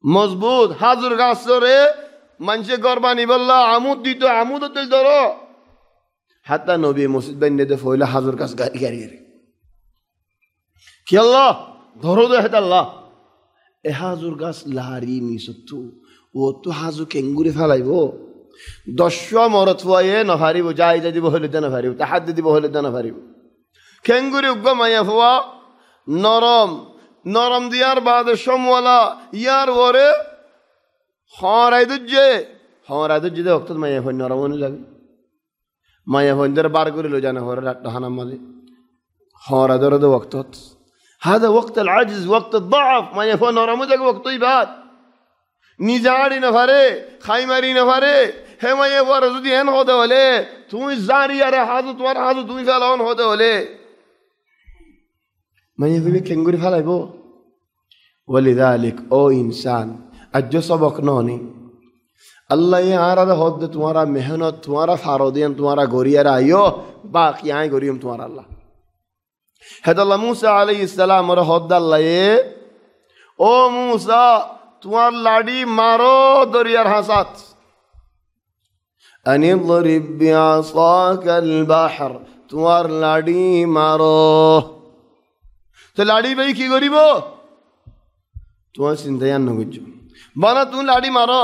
মজবুত হাজুর গাছরে মানুষে গরবানি বললা আমুদ দিত আমুদ তুল ধর হাত্তা নবী মসজিদ বাইন্দে ফইলা হাজুর গাছ গাড়ি গাড়ি কি আল্লাহ ধরো দে হেত আল্লাহ এ হাজুর গাছ লাহারি নিসত্তু ও তো হাজু কেঙ্গুরি ফেলাইব 10 মরত ফুয়ায়ে নফারিব যাই যাই দিব হলে দেন ফারিব তাহাদ্দি দিব হলে দেন ফারিব কেঙ্গুরি উগ্গ মাইয়া ফুয়া নরম নরম দিয়ার বাদে সমওয়ালা ইয়ার ওরে হরাই দুজ্জে দে ওক্ত মাইয়া ফন নরম হনে যাবে মাইয়া ফন দের বার করে লো জানা হরে রাত হানাম মাঝে হরা দরে দে ওক্তত هذا وقت العجز وقت الضعف ما يفون رمضان وقت طيبات نزاري نفره خيمري نفره هم يفور زودي هن هذا وله توي زاري يا هذا توار هذا توي فلان هذا وله ما يفهم كنغوري فلا يبو ولذلك او انسان اجو سبق نوني الله يارا هذا تمہارا محنت تمہارا فرودين تمہارا غوريا رايو باقي آئے غوريم تمہارا الله هذا الله موسى عليه السلام اور حد الله او موسى تمہار لاڑی مارو دریار حسات ان اضرب بعصاك البحر تمہار لاڑی مارو تو لاڑی بھائی کی گریبو تمہار سندیان نہ گجو بنا تو لاڑی مارو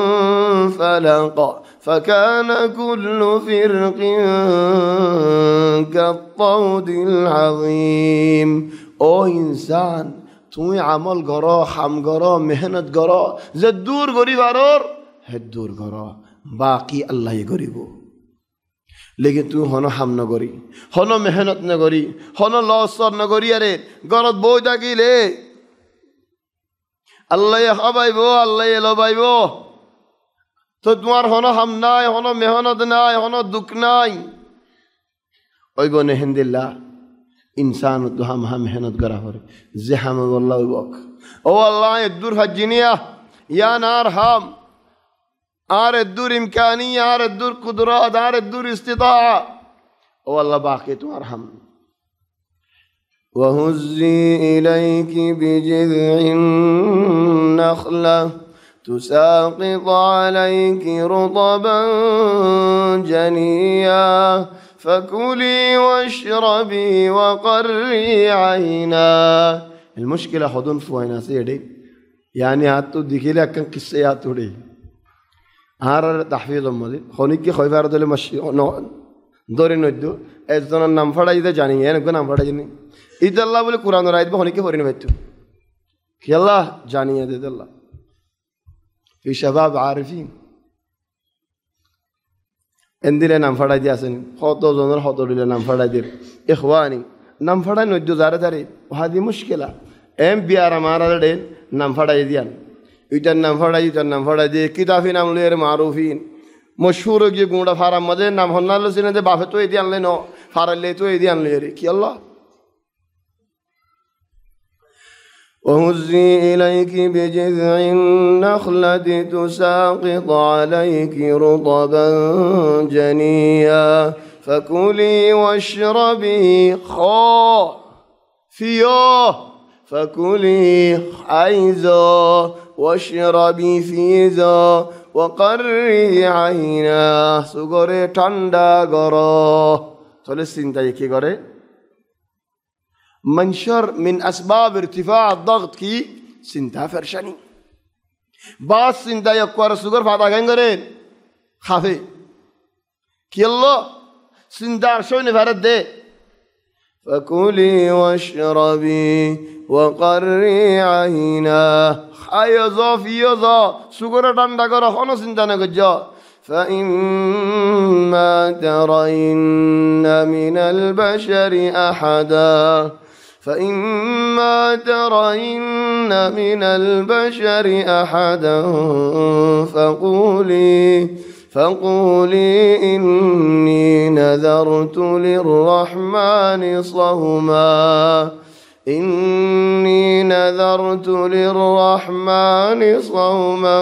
فانفلق فكان كل فرق كالطود العظيم او انسان توي عمل غرا خم غرا مهنت غرا زدور غري بارور هدور غرا باقي الله يغريبو लेकिन तू हनो हम न गरी हनो मेहनत न गरी हनो लसर न गरी अरे गरत बोई दागिले আল্লাহ খাবাইব আল্লাহ লবাইব তো তোমার হনো হাম নাই হনো মেহনত নাই হনো দুঃখ নাই ওই বনে হিন্দিল্লাহ ইনসান তো হাম মেহনত করা হরে যে হাম আল্লাহ ওইবক ও আল্লাহ এদুর হাজিনিয়া ইয়া নার হাম আর এদুর ইমকানিয়া আর এদুর কুদরত আর এদুর ইস্তিতা ও আল্লাহ বাকি তোমার হাম وهزي إليك بجذع النخلة تساقط عليك رطبا جنيا فكلي واشربي وقري عينا. المشكلة حضن فوينا سيدي يعني هاتو ديكيلي أكن قصة هاتو دي هار تحفيظ أمدي خونيك كي خوي فارد اللي مشي دوري ندو إذن النام فدا إذا جاني يعني كنا نام فدا جاني إذا الله بولي قرآن رايد بخونيك كي فورين بيتو كي الله جاني إذا الله في شباب عارفين عندي نام فدا جاسن خطو زنر خطو دي نام فدا دير إخواني نام فدا ندو زارة داري وهذه مشكلة أم بيار مارا دين نام فدا يديان يتن نام فدا دي كتافين نام لير معروفين مشهور کی گونڈا فارا مدے نام ہنال سینے دے بافے تو ایدیان لے نو فارا لے تو ایدیان لے رہی کی اللہ وهزي إليك بجذع النخلة تساقط عليك رطبا جنيا فكلي واشربي فكلي عيزا واشربي فيزا وقري عينا سغوري ঠান্ডা করো তাহলে চিন্তা কি করে منشر من أسباب ارتفاع الضغط کی চিন্তা فرشانی باس চিন্তা يكوار سغور فادا گنگرين خافي কি الله চিন্তা شوني فرد دے فكلي واشربي وقري عينا أيضا في يضا سكرة تندقر خانو سندنا كجا فإما ترين من البشر أحدا فقولي إني نذرت للرحمن صوما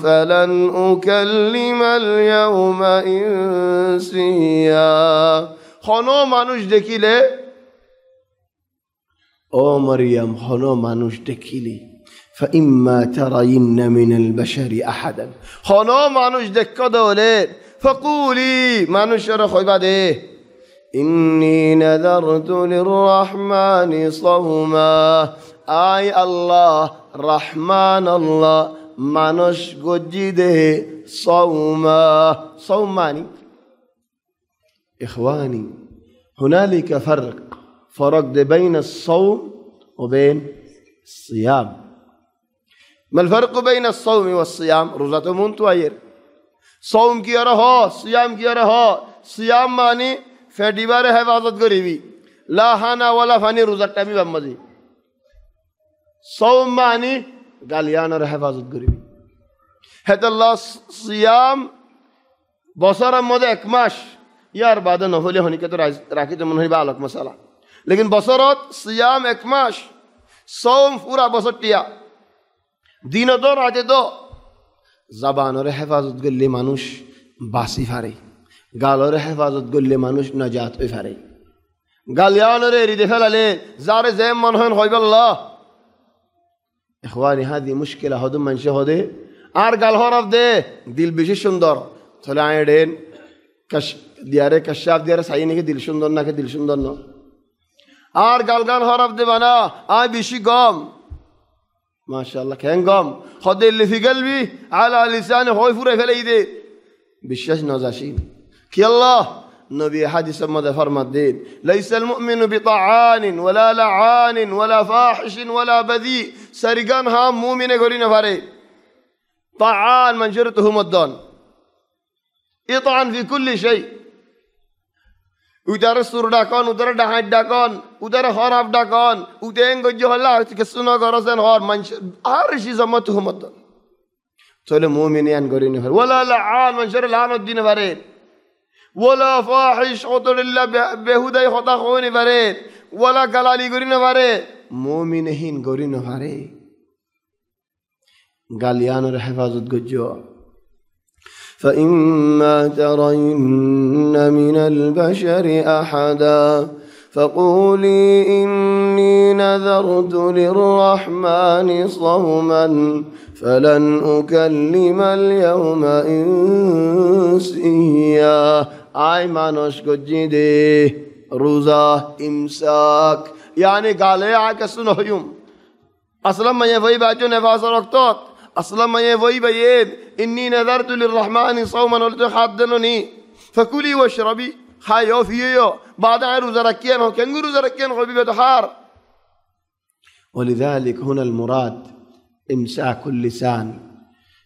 فلن أكلم اليوم إنسيا خانو মানুষ দেখিলে ও মরিয়ম خانو মানুষ দেখিলে فإما ترين من البشر أحدا خانو মানুষ দেখা দলে فقولي মানুষের কইবা দে إني نذرت للرحمن صوما آي الله رحمن الله মানুষ গজ্জিদে صوماني إخواني هنالك فرق بين الصوم وبين الصيام. ما الفرق بين الصوم والصيام؟ روزة منتوير صوم کی رہو صيام کی رہو صيام مانی فیڈیبار حفاظت گریبی لا حانا ولا فانی روزت টাইমি বাম্মাজি صوم مانی গালিয়ান আর হেফাজত গরিবি হেত আল্লাহ সিয়াম বছরের মধ্যে এক মাস ইয়ার বাদে নহলে হনিকে তো রাখিতে মনে হইবা আলোক মশালা লেকিন বছরত সিয়াম এক মাস صوم পুরা বছরটিয়া দিন তো রাতে তো জবানের হেফাজত করলে মানুষ বাসি ফারে গালরে হেফাজত করলে মানুষ নাজাত হই ফারে গালিয়ানরে রিদে ফেলালে যারে যে মন হন হইবাল্লাহ ইখওয়ানি হাদি মুশকিলা হদম মানুষে হদে আর গাল হরফ দে দিল বেশি সুন্দর তাহলে আইডেন কশ দিয়ারে কশাফ দিয়ারে সাই নাকি দিল সুন্দর নাকি দিল সুন্দর ন আর গাল হরফ দে বানা আই বেশি গম মাশাআল্লাহ কেন গম হদে লিফি গলবি আলা লিসানে হই ফুরে ফেলাই দে বিশ্বাস নজাসি কি আল্লাহ نبي حديث ماذا فرمدين ليس المؤمن بطعان ولا لعان ولا فاحش ولا بذيء سرقان هم مؤمن غورين فاري طعان من جرته مدان يطعن في كل شيء ودار السور داكان ودار دهاي داكان ودار خراب داكان ودين غجو الله كسنا غرسن هار من ارشي زمته مدان تول مؤمنين غورين فاري ولا لعان من شر لعن الدين فاري ولا فاحش قتل الله بهداي خطا خوني فريد ولا قلالي غورين فريد مؤمنين غورين فريد قاليان حفاظت گجو فإما ترين من البشر أحدا فقولي إني نذرت للرحمن صوما فلن أكلم اليوم إنسيا آي مانوش گجيدي روزا إمساك يعني قال يا عكسنا يوم أصلا ما يفوي باجو نفاس ركتوت أصلا ما يفوي بيد إني نذرت للرحمن صوما ولد حدنني فكلي واشربي خايو فيو بعد روزا ركيان هو كنغ روزا ركيان هو بيتحار. ولذلك هنا المراد إمساك اللسان.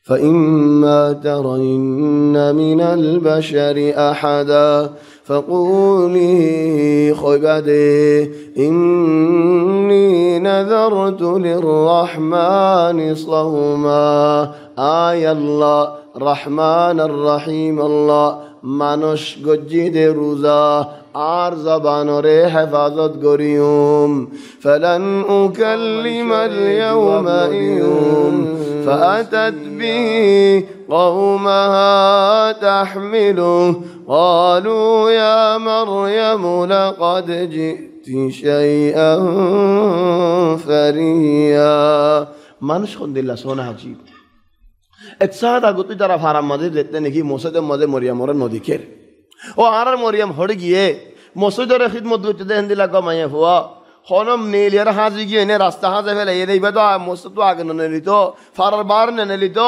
فإما ترين من البشر أحدا فقولي خبدي إني نذرت للرحمن صوما آي الله رحمن الرحيم الله মানুষ গজ্জিদে রোজা আর জবানরে হেফাজত করিউম ফলান উকাল্লিমাল ইয়াওমা ইউম فأتت به قومها تحمله قالوا يا مريم لقد جئت شيئا فريا মানুষ খন্দিল্লা সোনা আজীব এক সাদা গতি যারা ফারাম মাঝে দেখতে নাকি মসজিদের মাঝে মরিয়ামর নদী খের ও আর মরিয়াম হড়ে গিয়ে মসজিদের খিদমত করতে দেন দিলা গমাইয়া হওয়া হনম নীলিয়ার হাজি গিয়ে এনে রাস্তা হাজে ফেলে এনে ইবা তো মসজিদ তো আগে নিত ফারার বার নিত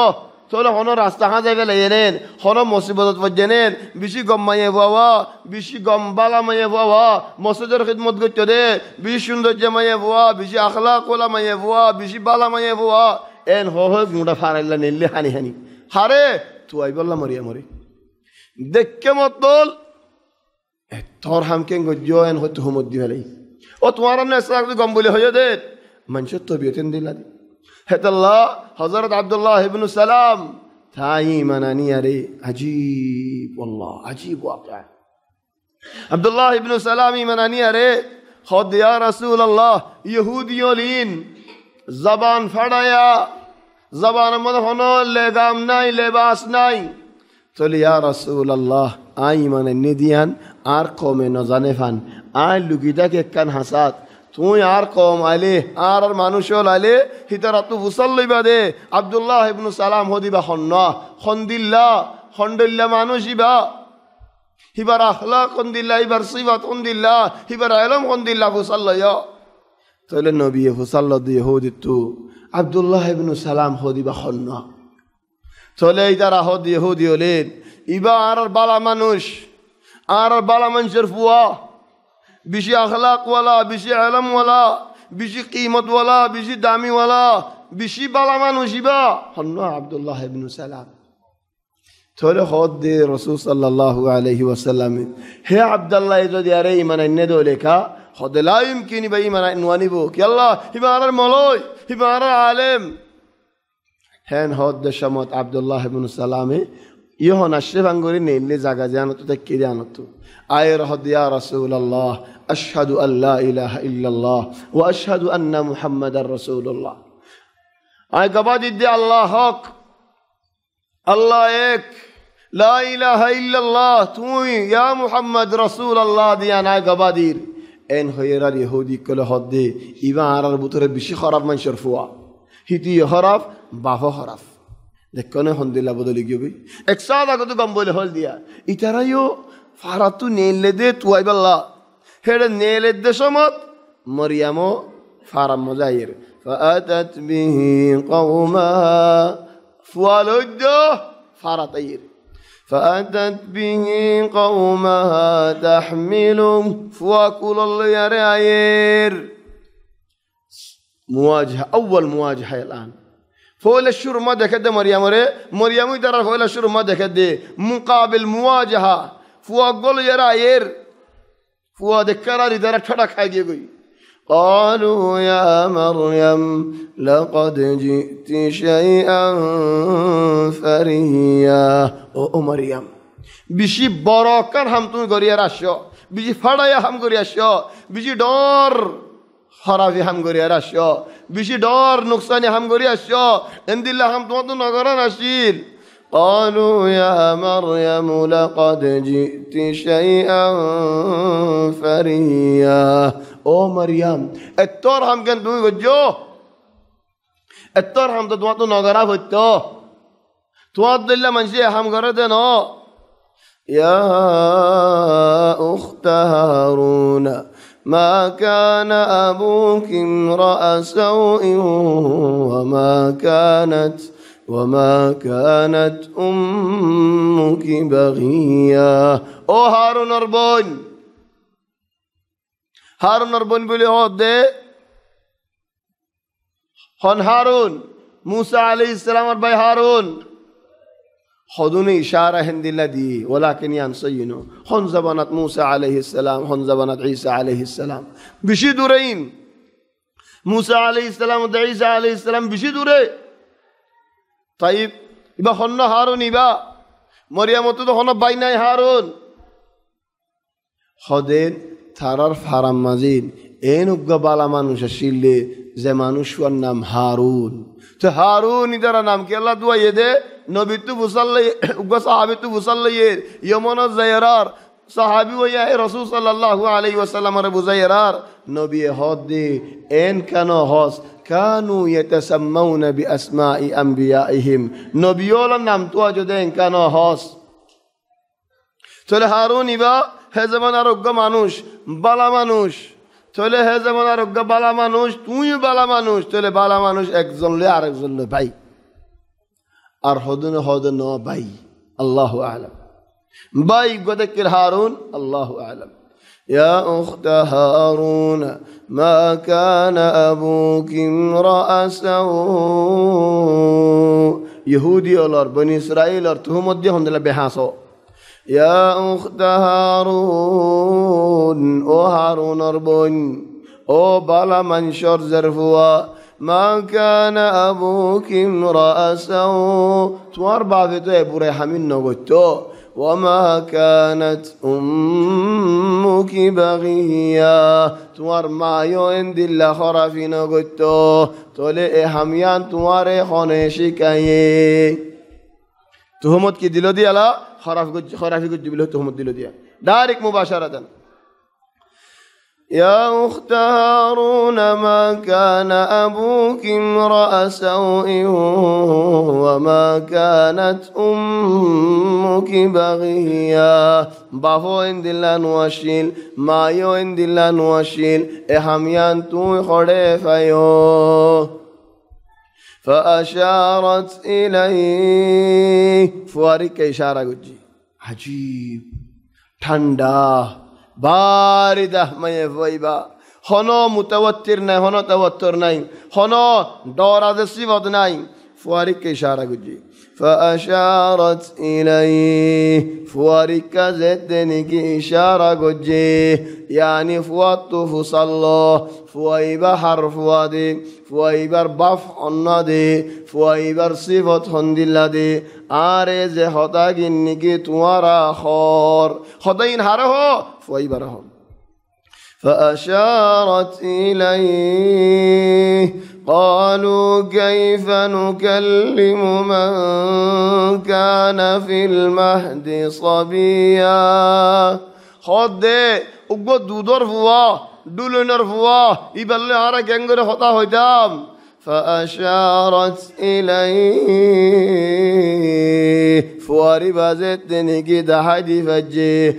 চলো হন রাস্তা হাজে ফেলে এনেন হন মসজিদত পর্যেনেন বেশি গমাইয়া হওয়া বেশি গম বালা মাইয়া হওয়া মসজিদের খিদমত করতে দে বেশি সৌন্দর্য মাইয়া হওয়া বেশি আখলাক ওলা মাইয়া হওয়া বেশি বালা মাইয়া হওয়া এন হয় গুঁড়া ফারাইলা নিলে হানি হানি হারে তুই বললা মরিয়া মরি দেখকে মতল তোর হামকে গজ্জ এন হয়তো হুমত দি ফেলাই ও তোমার আমি গম বলে হয়ে দে মানুষের তবিয়তেন দিলা দি হেতাল্লাহ হজরত আব্দুল্লাহ ইবনে সালাম তাই মানানি আরে আজীব আল্লাহ আজীব ওয়াকা আব্দুল্লাহ ইবনে সালাম ইমানানি আরে খদ ইয়া রাসূলুল্লাহ ইহুদিয়লিন জবান ফাড়ায়া জবানের মধ্যে হনো লেগাম নাই লেবাস নাই চলে ইয়া রাসূলুল্লাহ আই মানে নিদিয়ান আর কমে ন জানে ফান আই লুকিটাকে কান হাসাত তুই আর কম আইলে আর মানুষ আইলে হিতারা তু ফুসাল লইবা দে আব্দুল্লাহ ইবনে সালাম হদিবা হন্না খন্দিল্লা খন্ডিল্লা মানুষ ইবা হিবার আখলাক খন্দিল্লা হিবার সিফাত খন্দিল্লা হিবার ইলম খন্দিল্লা ফুসাল লইয়া তাহলে নবী ফুসাল দিয়ে হদিতু আব্দুল্লাহ ইবনে সালাম হদিবা হন্না চলে ইতারা হদি হদি হলেন ইবা আর বালা মানুষ আর বালা মানুষের ফুয়া বেশি আখলাকওয়ালা বেশি ইলমওয়ালা বেশি কিমতওয়ালা বেশি দামিওয়ালা বেশি বালা মানুষ ইবা হন্না আব্দুল্লাহ ইবনে সালাম চলে হদ দে রাসূল সাল্লাল্লাহু আলাইহি ওয়াসাল্লাম হে আব্দুল্লাহ যদি আরে ইমান এনে দো লেখা হদে লা ইমকিন বা ইমান নওয়ানিব কি আল্লাহ হিমার মলয় হিমার আলেম হেন হদ দে শামত আব্দুল্লাহ ইবনে সালামে ইহন আশরাফাঙ্গরি নেলে জায়গা জানত তাকে জানত আয়ের হদ ইয়া রাসূলুল্লাহ আশহাদু আল্লা ইলাহা ইল্লাল্লাহ ওয়া আশহাদু আন্না মুহাম্মাদার রাসূলুল্লাহ আয় গবাদি দে আল্লাহ হক আল্লাহ এক লা ইলাহা ইল্লাল্লাহ তুই ইয়া মুহাম্মদ রাসূলুল্লাহ দিয়া না গবাদির এন হইরার ইহুদি কলে হদ দে ইবা আরার ভিতরে বেশি খারাপ মানুষের ফুয়া হিতি হরাফ বাফা হরাফ দেখনে হন্দিল্লা বদলি গিয়ে এক সাদা কত গম বলে হল দিয়া ইতারাইও ফারাতু নেলে দে তুই বললা হেড়ে নেলে দে সমত মরিয়ামো ফারাম মজাইর ফাআতাত বিহি কওমাহা ফুয়ালুদ ফারাতাইর فأتت به قومها تحمله فوكل الله يرعير مواجهة أول مواجهة الآن فول الشر ما دكت مريم يدرى فول الشر ما دكت مقابل مواجهة فوكل يرعير فوا دكرار يدرى ترك حاجة قالوا يا مريم لقد جئت شيئا فريا او مريم بشي براكر هم تون غريا راشو بشي فڑايا هم غريا شو بشي دور خرابي هم غريا راشو بشي دور نقصان هم غريا شو اندilla هم تو نغرا ناشيل قالوا يا مريم لقد جئت شيئا فريا او مريم اتور هم كان دوي گجو اتور هم تو تو نگرا بتو تو دل منشي هم گرده نو يا اخت هارون ما كان ابوك امرأ سوء وما كانت أمك بغيا او هارون اربون بولي هود دي هون هارون موسى عليه السلام ارباي هارون خذوني إشارة هند الذي ولكن ينسينه هون زبانت موسى عليه السلام هون زبانت عيسى عليه السلام بشي دورين موسى عليه السلام وعيسى عليه السلام بشي دورين طيب ইবা হন্ন হারুন ইবা মরিয়ামতো তো হন্ন বাই নাই হারুন হদেন থারার ফারাম মাজিন এন উগ্গা বালা মানুষ আসিলে যে মানুষের নাম হারুন তো হারুন ইদারা নাম কি আল্লাহ দুয়া দে নবী তু বুসাল্লাই উগ্গা সাহাবী তু বুসাল্লাই ইয়মন জায়রার সাহাবী ওয়া রাসূল সাল্লাল্লাহু আলাইহি ওয়াসাল্লাম রে বুজাইরার নবী হদ দে এন কেন হস كانوا يتسمون بأسماء أنبيائهم نبيولا نام تواجدين كانوا هاس تولي هارون إبا هزمان أرقى مانوش بالا مانوش تولي هزمان أرقى بالا مانوش توي بالا مانوش تولي بالا مانوش اكزن لي عرقزن لي باي أرهدن هدن باي الله أعلم باي قدك الهارون الله أعلم يا أخت هارون ما كان أبوك امرأ سوء يهودي أولار بني إسرائيل أرتهم وديهم دل بحاسو يا أخت هارون أو هارون أربون أو بالا منشر زرفوا ما كان أبوك امرأ سوء توار بعضتو أبو ريحمين نغتو وما كانت أمك بغيا توار ما يوند الله خرافين قلتو تولي حميان توار خونشي كاي تهمت كي دلو دي على خرافي قد جبله تهمت دلو دي دارك مباشرة يا أخت هارون ما كان أبوك امرأ سوء وما كانت أمك بغيا بافو عند الله نواشيل ما يو عند الله نواشيل إحميان توي خريفيو فأشارت إليه فوارك إشارة قجي عجيب ঠান্ডা باردة ما يفويبا هنو متوتر ناي هنو توتر ناي هنو دورة صفات ناي فوارك إشارة قجي فأشارت إليه فوارك زدنك إشارة قجي يعني فوات فصلى فويبا حرف وادي فويبر بف عنادي فويبر صفات هندلادي آرز خطاق إنك توارا خور خطاين هره فويبرهم فأشارت إليه قالوا كيف نكلم من كان في المهد صبيا خد اگو دودور فوا دولنر فوا يبلي هارا گنگر ہوتا ہوتام فأشارت إليه فواري بازت نيجي دهادي فجي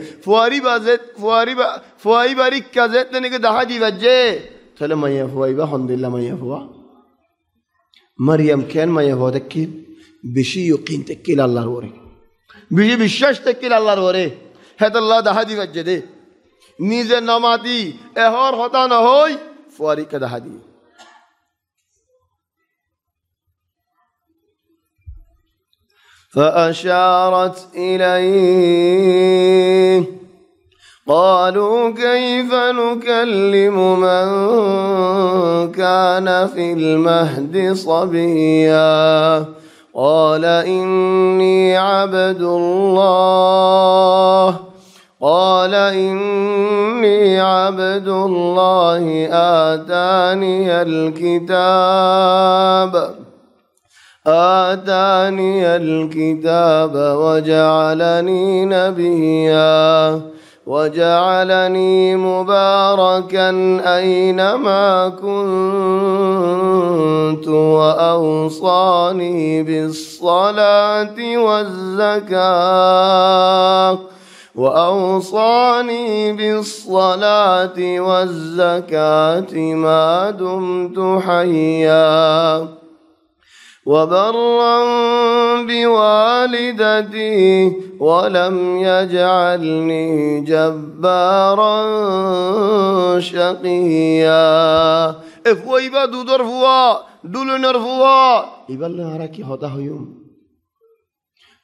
فواري باريك كازت نيجي دهادي فجي تلا ما يفوي بحمد الله ما يفوا مريم كان ما يفوا تكيل بشي يقين تكيل الله روري بشي بشاش تكيل الله روري هذا الله دهادي فجي دي نيزه نماتي اهور ہوتا نہ ہوئی فواري كدهادي فأشارت إليه قالوا كيف نكلم من كان في المهد صبيا قال إني عبد الله آتاني الكتاب آتاني الكتاب وجعلني نبيا وجعلني مباركا أينما كنت وأوصاني بالصلاة والزكاة ما دمت حيا وبرا بوالدتي ولم يجعلني جبارا شقيا افوا إبا دودر فوا دولنر فوا إبا الله راكي هتا هيوم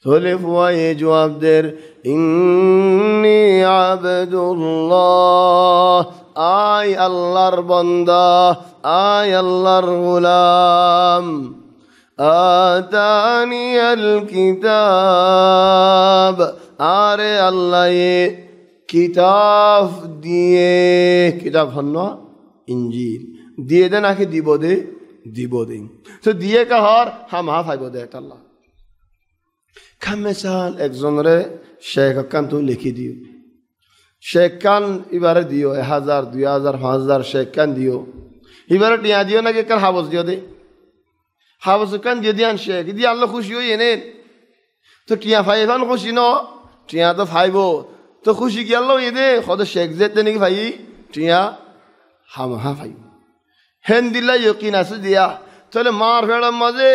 تولي فوا يجواب در إني عبد الله آي الله بندا آي الله غلام آتاني الكتاب آره الله كتاب ديه كتاب هنوا انجيل দিয়ে দে নাকি দিব দে তো দিয়ে কাহার হাম হা ফাইব দে আল্লাহ খামেসাল একজনরে শেখ কান তো লিখি দিও শেখ কান এবারে দিও 1000 2000 5000 শেখ কান দিও এবারে টিয়া দিও নাকি কার হাবস দিও দে হাবসকান দিয়ে দিয়ান শেখ দিয়ে আল্লাহ খুশি হই এনেন তো টিয়া ফাইভান খুশি ন টিয়া তো ফাইব তো খুশি কি আল্লাহ দে খদ শেখ যেতে নাকি ভাই টিয়া হামহা ফাই হেন দিল্লা ইয়কিন আছে দিয়া তাহলে মার ফেড়ার মাঝে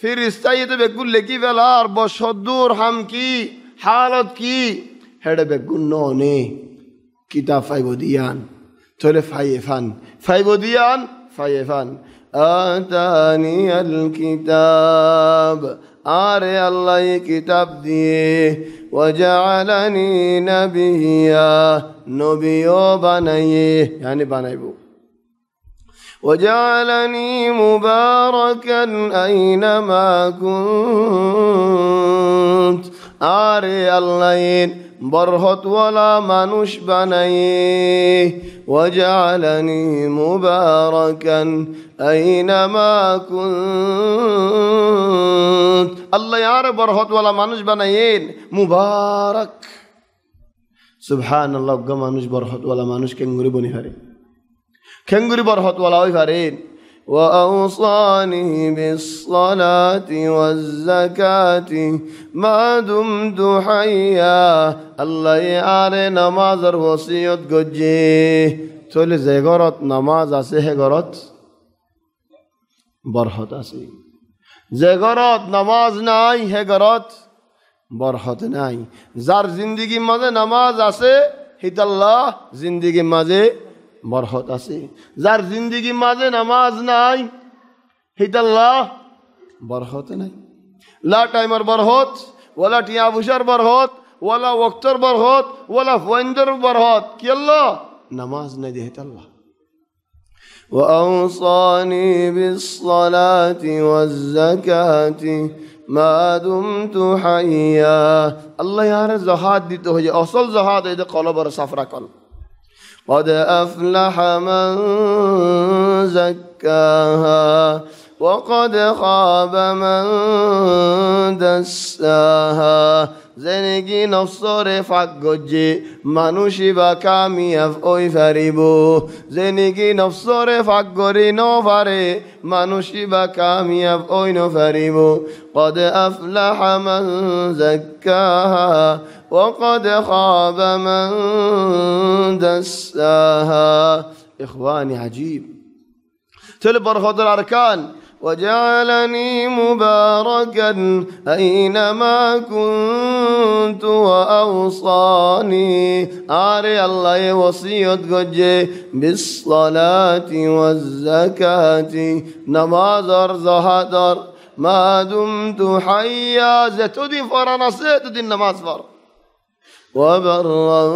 ফিরিস্তা ইতে বেগুন লেখি ফেলার বসদুর হাম কি হালত কি হেডে বেগুন নে কিতাব ফাইব দিয়ান তাহলে ফাইব দিয়ান آتاني الكتاب آره الله كتاب দিয়ে وجعلني نبيا نبيو বানায়ে يعني বানাইবো وجعلني مباركا أينما كنت آره الله برهت ولا منوش বানায়ে وجعلني مباركا أينما كنت الله يار برهت ولا منوش بنايين مبارك سبحان الله قا منوش برهت ولا منوش كنغوري بني فارين كنغوري برهت ولا وي فارين وأوصاني بالصلاة والزكاة ما دمت حيا الله يار نماز وصيت گجي تولي زيغرت نماز আছে হে গরত বরহত আছে যে গরত নামাজ নাই হে গরত বরহত নাই যার জিন্দেগির মাঝে নামাজ আছে হিতাল্লাহ জিন্দেগির মাঝে বরহত আছে যার জিন্দেগির মাঝে নামাজ নাই হিতাল্লাহ বরহত নাই লা টাইমার বরহত ওয়ালা টিয়া বুশার বরহত ওয়ালা ওয়াক্তর বরহত ওয়ালা ওয়াইন্দার বরহত কি আল্লাহ নামাজ নাই দে হিতাল্লাহ وأوصاني بالصلاة والزكاة ما دمت حيا الله يار زهاد ديته هي أصل زهاد إذا قلب صفرا قلب قد أفلح من زكاها وقد خاب من دساها زندگی نفسر فق گجی منوشی با کامیاب اوی فریبو زندگی نفسر فق گری نو فره منوشی با کامیاب اوی نو فریبو قد افلح من زکاها وقد خاب من دساها إخواني عجيب تلبر خضر أركان وجعلني مباركا أينما كنت وأوصاني آري الله وصيت گجي بالصلاة والزكاة نمازر زهدر ما دمت حيا زتدي فرنسيت دي النماز فر وبرا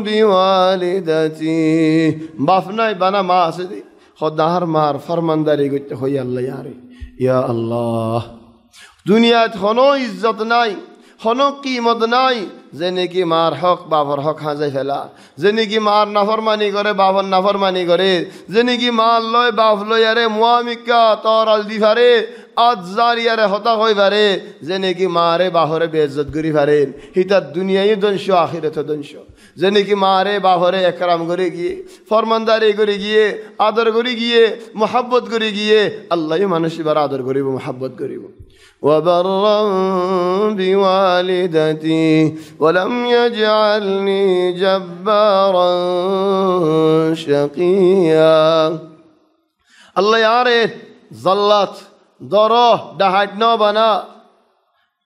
بوالدتي بافناي بنا ما سدي خداهر مار فرمانداری گوشت خوی الله یاری یا الله دنیات خنو عزت نای خنو قیمت نای যে নাকি মার হক বাবার হক হাজাই ফেলা, যে নাকি মার নাফরমানি করে বাবার নাফরমানি করে, যে নাকি মার লয় বাপ লয় আরে মুয়ামিকা তরাল দি পারে আজ জারিয়ারে হতা হই পারে, যে নাকি মারে বাহরে বেইজ্জত করি পারেন হিতার দুনিয়ায় দংশ আখিরাত দংশ। যে নাকি মারে বাহরে একরাম করে গিয়ে ফরমানদারি করে গিয়ে আদর করে গিয়ে মোহাব্বত করে গিয়ে আল্লাহ মানুষ এবার আদর করিব মোহাব্বত করিব। وبرا بوالدتي ولم يجعلني جبارا شقيا। আল্লাহ यारे জাল্লাত দরহ ডাহাট ন বানা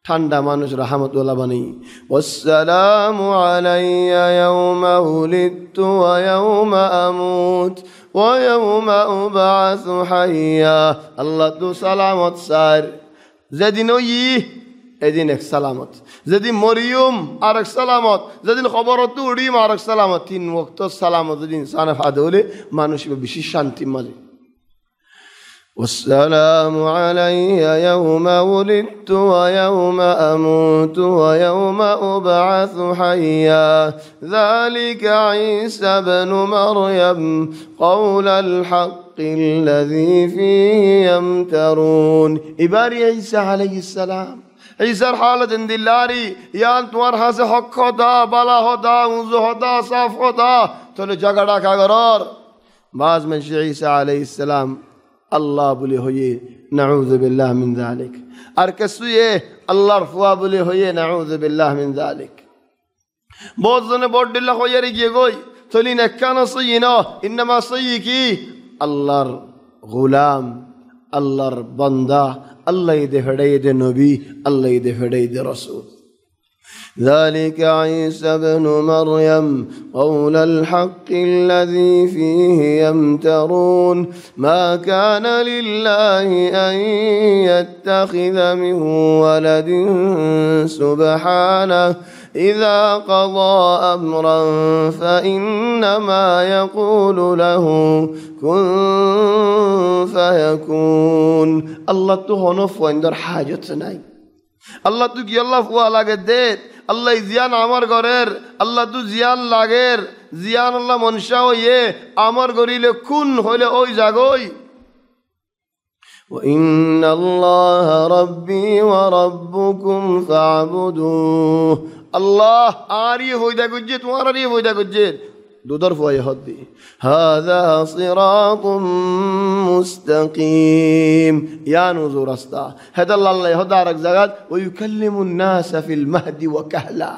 ঠান্ডা মানুষ রাহমাতুল্লাহ বানি। ওয়াসসালামু আলাইয়া ইয়াউমা উলিদতু ওয়া ইয়াউমা আমুত ওয়া ইয়াউমা উবআসু হাইয়া। আল্লাহ তু সালামত সার যেদিন ওই এদিন এক সালামত, যেদিন মরিয়ম আর এক সালামত, যেদিন খবরত উড়িম আর এক সালামত, 3 ওয়াক্ত সালামত যদি ইনসান ফাদে হলে মানুষ বেশি শান্তি মাঝে। والسلام علي يوم ولدت ويوم أموت ويوم أبعث حيا ذلك عيسى بن مريم قول الحق الذي فيه يمترون। إباري عيسى عليه السلام عيسى حالة دلاري يان تمار حاسه حق خدا بلا خدا وزو خدا صاف خدا تولي جگڑا کاغرار باز من عيسى عليه السلام আল্লাহ বলে হয়ে নাউযু বিল্লাহ মিন যালিক, আর কিছুয়ে আল্লাহর ফুয়া বলে হয়ে নাউযু বিল্লাহ মিন যালিক। বহুত জনে বড়দিল্লা হইয়ারি গিয়ে গই তলিন একখান সইনা ইন্নামা সই কি আল্লাহর গোলাম আল্লাহর বান্দা, আল্লাহ দে ফেড়াই দে নবী, আল্লাহ দে ফেড়াই দে রাসূল। ذلك عيسى بن مريم قول الحق الذي فيه يمترون ما كان لله أن يتخذ من ولد سبحانه إذا قضى أمرا فإنما يقول له كن فيكون। الله تهونف وندر حاجة ناي আল্লাহ তু কি আল্লাহ ফুয়া লাগে দে আল্লাহ জিয়ান আমার ঘরের আল্লাহ তু জিয়ান লাগের জিয়ান আল্লাহ মনসা হইয়ে আমার গরিলে খুন হইলে ওই জাগই। وإن الله ربي وربكم فاعبدوه। আল্লাহ আরি হইদা গুজে তোমার আরি হইদা গুজে দুদর ফুয়াই হদ্দি هذا صراط مستقيم يا نزور استا هذا الله يهدى رك زغات ويكلم الناس في المهد وكهلا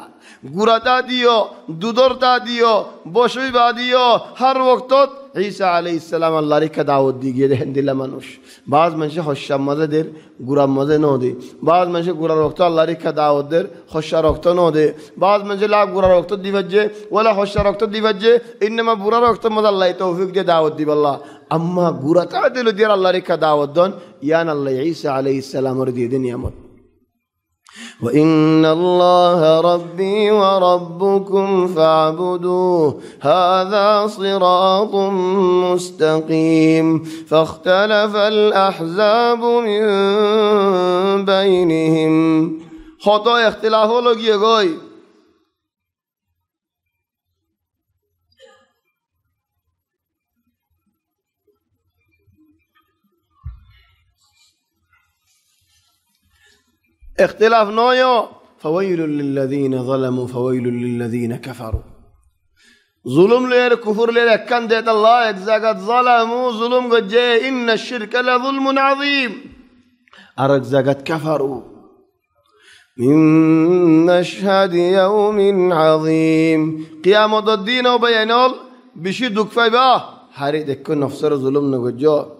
গুরাতা দিও দুদরতা দিও বসইবা দিও হর ওয়াক্তত ঈসা আলাইহিস সালাম আল্লাহর কা দাওয়াত দি গিয়ে দেন দিলা মানুষ বাজ মানুষ হশা মজে দের গুরা মজে ন দে বাজ মানুষ গুরার ওয়াক্ত আল্লাহর কা দাওয়াত দের হশা ওয়াক্ত ন দে বাজ মানুষ লা গুরার ওয়াক্ত দিবাজে ওয়ালা হশা ওয়াক্ত দিবাজে ইনমা বুরার ওয়াক্ত মজে আল্লাহ তৌফিক দে দাওয়াত দিবাল্লাহ আম্মা গুরাতা দিল দিয়ে আল্লাহর কা দাওয়াত দন ইয়ান আল্লাহ ঈসা আলাইহিস সালামের দিয়ে দে নিয়ামত। وإن الله ربي وربكم فاعبدوه هذا صراط مستقيم فاختلف الأحزاب من بينهم خطأ اختلاف لگی گوئی اختلاف نويو فويل للذين ظلموا فويل للذين كفروا ظلم لير كفر لير كان ديت الله اجزاقات ظلموا ظلم قد جاء إن الشرك لظلم عظيم أرجزاقات كفروا من مشهد يوم عظيم قيامة الدين وبيانول بشي دكفاي باه حريد يكون نفسر ظلم نقد جاء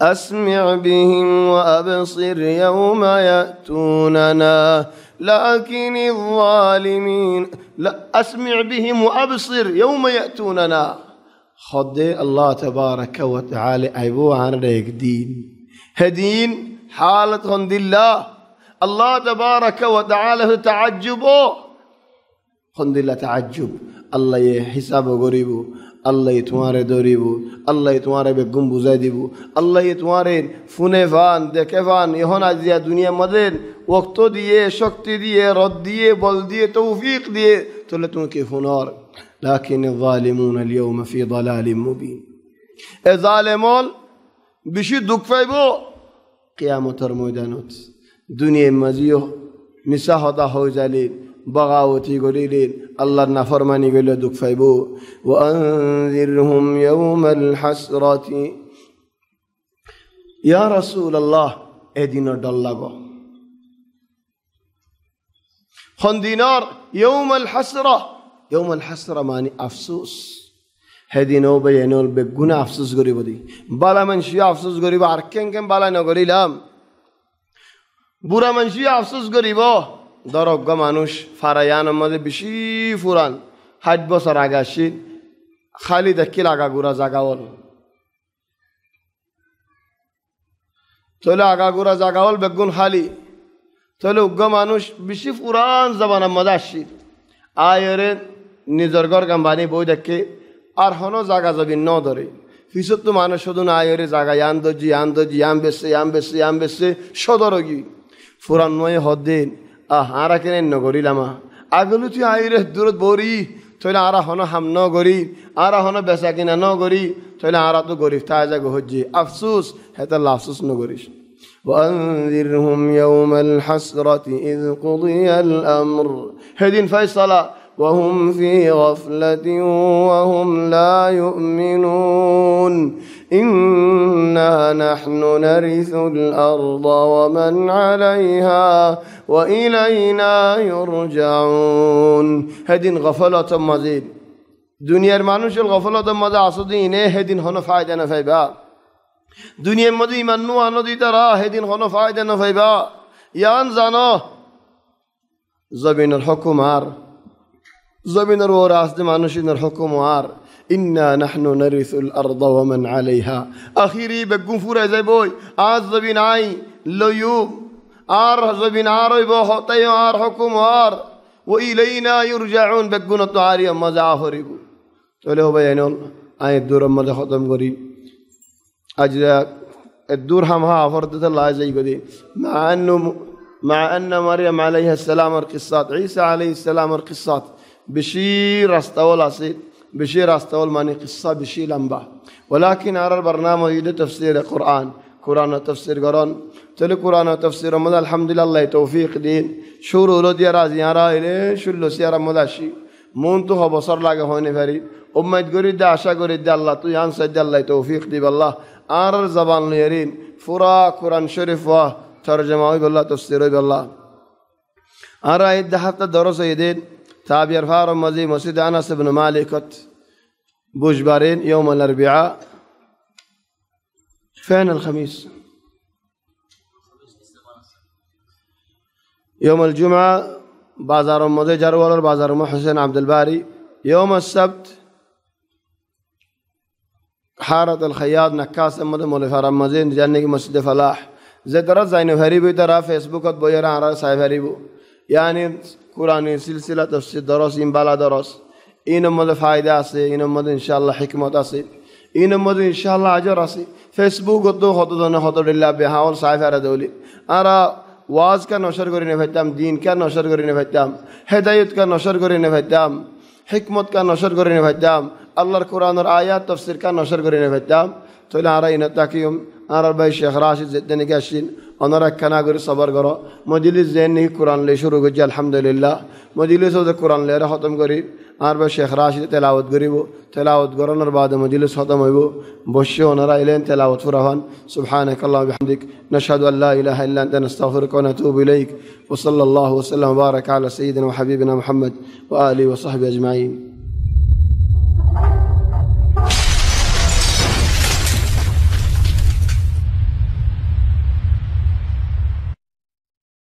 أسمع بهم وأبصر يوم يأتوننا لكن الظالمين لا أسمع بهم وأبصر يوم يأتوننا خد الله تبارك وتعالى أيبو عن ريك دين هدين حالة خند الله الله تبارك وتعالى تعجب خند الله تعجب الله يحساب غريب আল্লাহ তোমারে ধরিব, আল্লাহ তোমারে বেগুম বুঝাই দিব, আল্লাহ তোমারে ফোনে ভান দেখে ভান এখন আজিয়া দুনিয়া মদের ওক্ত দিয়ে শক্তি দিয়ে রদ দিয়ে বল দিয়ে তৌফিক দিয়ে তোলে তোমাকে ফোনর লাকিন যালিমুন আল-ইয়াওমা ফি দালালিম মুবিন। এ জালেমল বেশি দুঃখ পাইব কিয়ামতের ময়দানত। দুনিয়ার মাঝিও মিশা হতা হয়ে যাইলেন, বাগাওয়াতি করিলেন, আল্লাহর নাফরমানি গেলে দুঃখ পাইব। ওয়ানজিরহুম ইয়াওমাল হাসরাতি, ইয়া রাসূলুল্লাহ এদিনের ডর লাগো। দিনের ইয়াউমাল হাসরা, ইয়াউমাল হাসরা মানে আফসোস। সেদিনও বেআইনল বেগুনা আফসোস করিব দি, বালা মানুষিয়া আফসোস করিব আর কেন বালা নকরিলাম। বুড়া মানুষিয়া আফসোস করিব, দরজ্ঞ মানুষ ফারায়ান মধ্যে বেশি ফুরান ৬০ বছর আগে আসিল, খালি দেখিল আগা গুড়া জাগাওয়াল, তাহলে আগা গুড়া জাগাওয়াল বেগুন খালি, তাহলে উগ্র মানুষ বেশি পুরান জমানার মধ্যে আসিল। আয়রে নিজের ঘর গাম্বানি বই দেখে আর হনো জাগা যাবি ন ধরে পিছত তো মানুষ শুধু না আয়রে জাগা ইয়ান দজি আম বেসছে সদরগি ফুরান নয় হদ্দিন আরা কেন নগরিলামা আগলু তুই আয়রে দূরত বরি তাহলে আরা হনো হাম ন গরি, আরা হনো বেচা কিনা ন গরি, তাহলে আরা তো গরিব তা জাগো হজ্জি আফসুস হেতাল্লা আফসুস ন গরিস। وأنذرهم يوم الحسرة إذ قضي الأمر, هدين فيصلة وهم في غفلة وهم لا يؤمنون إنا نحن نرث الأرض ومن عليها وإلينا يرجعون. هدين غفلة مزيد دنيا المانوش الغفلة مزيد عصدين هدين هنا فايدة نفيبا দুনিয়ার মধ্যে ইমান নু আনো দিতারা সেদিন কোনো ফায়দা না পাইবা। ইয়ান জানো জমিনের হুকুম আর জমিনের ও রাস্তে মানুষের হুকুম আর ইন্না নাহনু নারিসুল আরদা ওয়া মান আলাইহা। আখিরি বেগুম ফুরাই যাইবই আজ জমিন আই লয়ুব আর জমিন আর হইব হতাই আর হুকুম আর ও ইলাইনা ইরজাউন বেগুন তো আরি মজা হরিব। তাহলে হবে এনল আই দূর মজা খতম করি আজ الدور هم ها فرضت الله زي قدي مع أن مريم عليه السلام القصات عيسى عليه السلام القصات بشير استول أصيل بشير استول ماني قصة بشير لمبا، ولكن على البرنامج يد تفسير القرآن قرآن تفسير قرآن تلي قرآن تفسير مدى الحمد لله الله توفيق دين شور ولد يا رازي يا رايله شلو سيارة مداشي مون تو بصر لاجه هوني فريد أمة قريد عشاء قريد الله تو يان سجد الله توفيق دي بالله আর জবান লিয়ারিন পুরা কোরআন শরীফ ওয়া তরজমা হই بالله তফসির হই بالله আর এই হাফতা দরস হইদিন তাবিয়ার ফার মাজি মসজিদ আনাস ইবনে মালিকত বুজবারিন يوم الاربعاء فين الخميس يوم الجمعة بازار مدي جروال بازار محسن عبد الباري يوم السبت حارة الخياط نكاس أمد مولفا رمزين جاني مسجد فلاح زدرت زين هريبو ترى فيسبوك بويرا على سايف هريبو يعني قرآن سلسلة تفسير درس إن بلا درس إن مد فائدة أسي إن مد إن شاء الله حكمة أسي إن مد إن شاء الله أجر أسي فيسبوك تو خطوطنا خطوط الله بهاول سايف هردولي أرى واز کا نشر کرنے فتام دین کا نشر کرنے فتام ہدایت کا نشر کرنے فتام حکمت کا نشر کرنے فتام আল্লাহর কোরআনের আয়াত তাফসীর কা নশর করে নেবেতাম তাহলে আর ইনা তাকিয়ম আর ভাই শেখ রাশিদ জেদনি গাশিন ওনারা কানা করে সবর করো মজলিস জেনি কোরআন লে শুরু করছি আলহামদুলিল্লাহ মজলিস ওদের কোরআন লে খতম করি আর ভাই শেখ রাশিদ তেলাওয়াত করিব তেলাওয়াত করানোর বাদে মজলিস খতম হইব বসে ওনারা এলেন তেলাওয়াত ফুরাহান সুবহানাকাল্লাহু ওয়া বিহামদিক নাশহাদু আল্লা ইলাহা ইল্লা আনতা নাস্তাগফিরুকা ওয়া নাতুবু ইলাইক ওয়া সাল্লাল্লাহু ওয়া সাল্লাম ওয়া বারাকা আলা সাইয়্যিদিনা ওয়া হাবিবিনা মুহাম্মদ ওয়া আলিহি ওয়া সাহবিহি আজমাইন।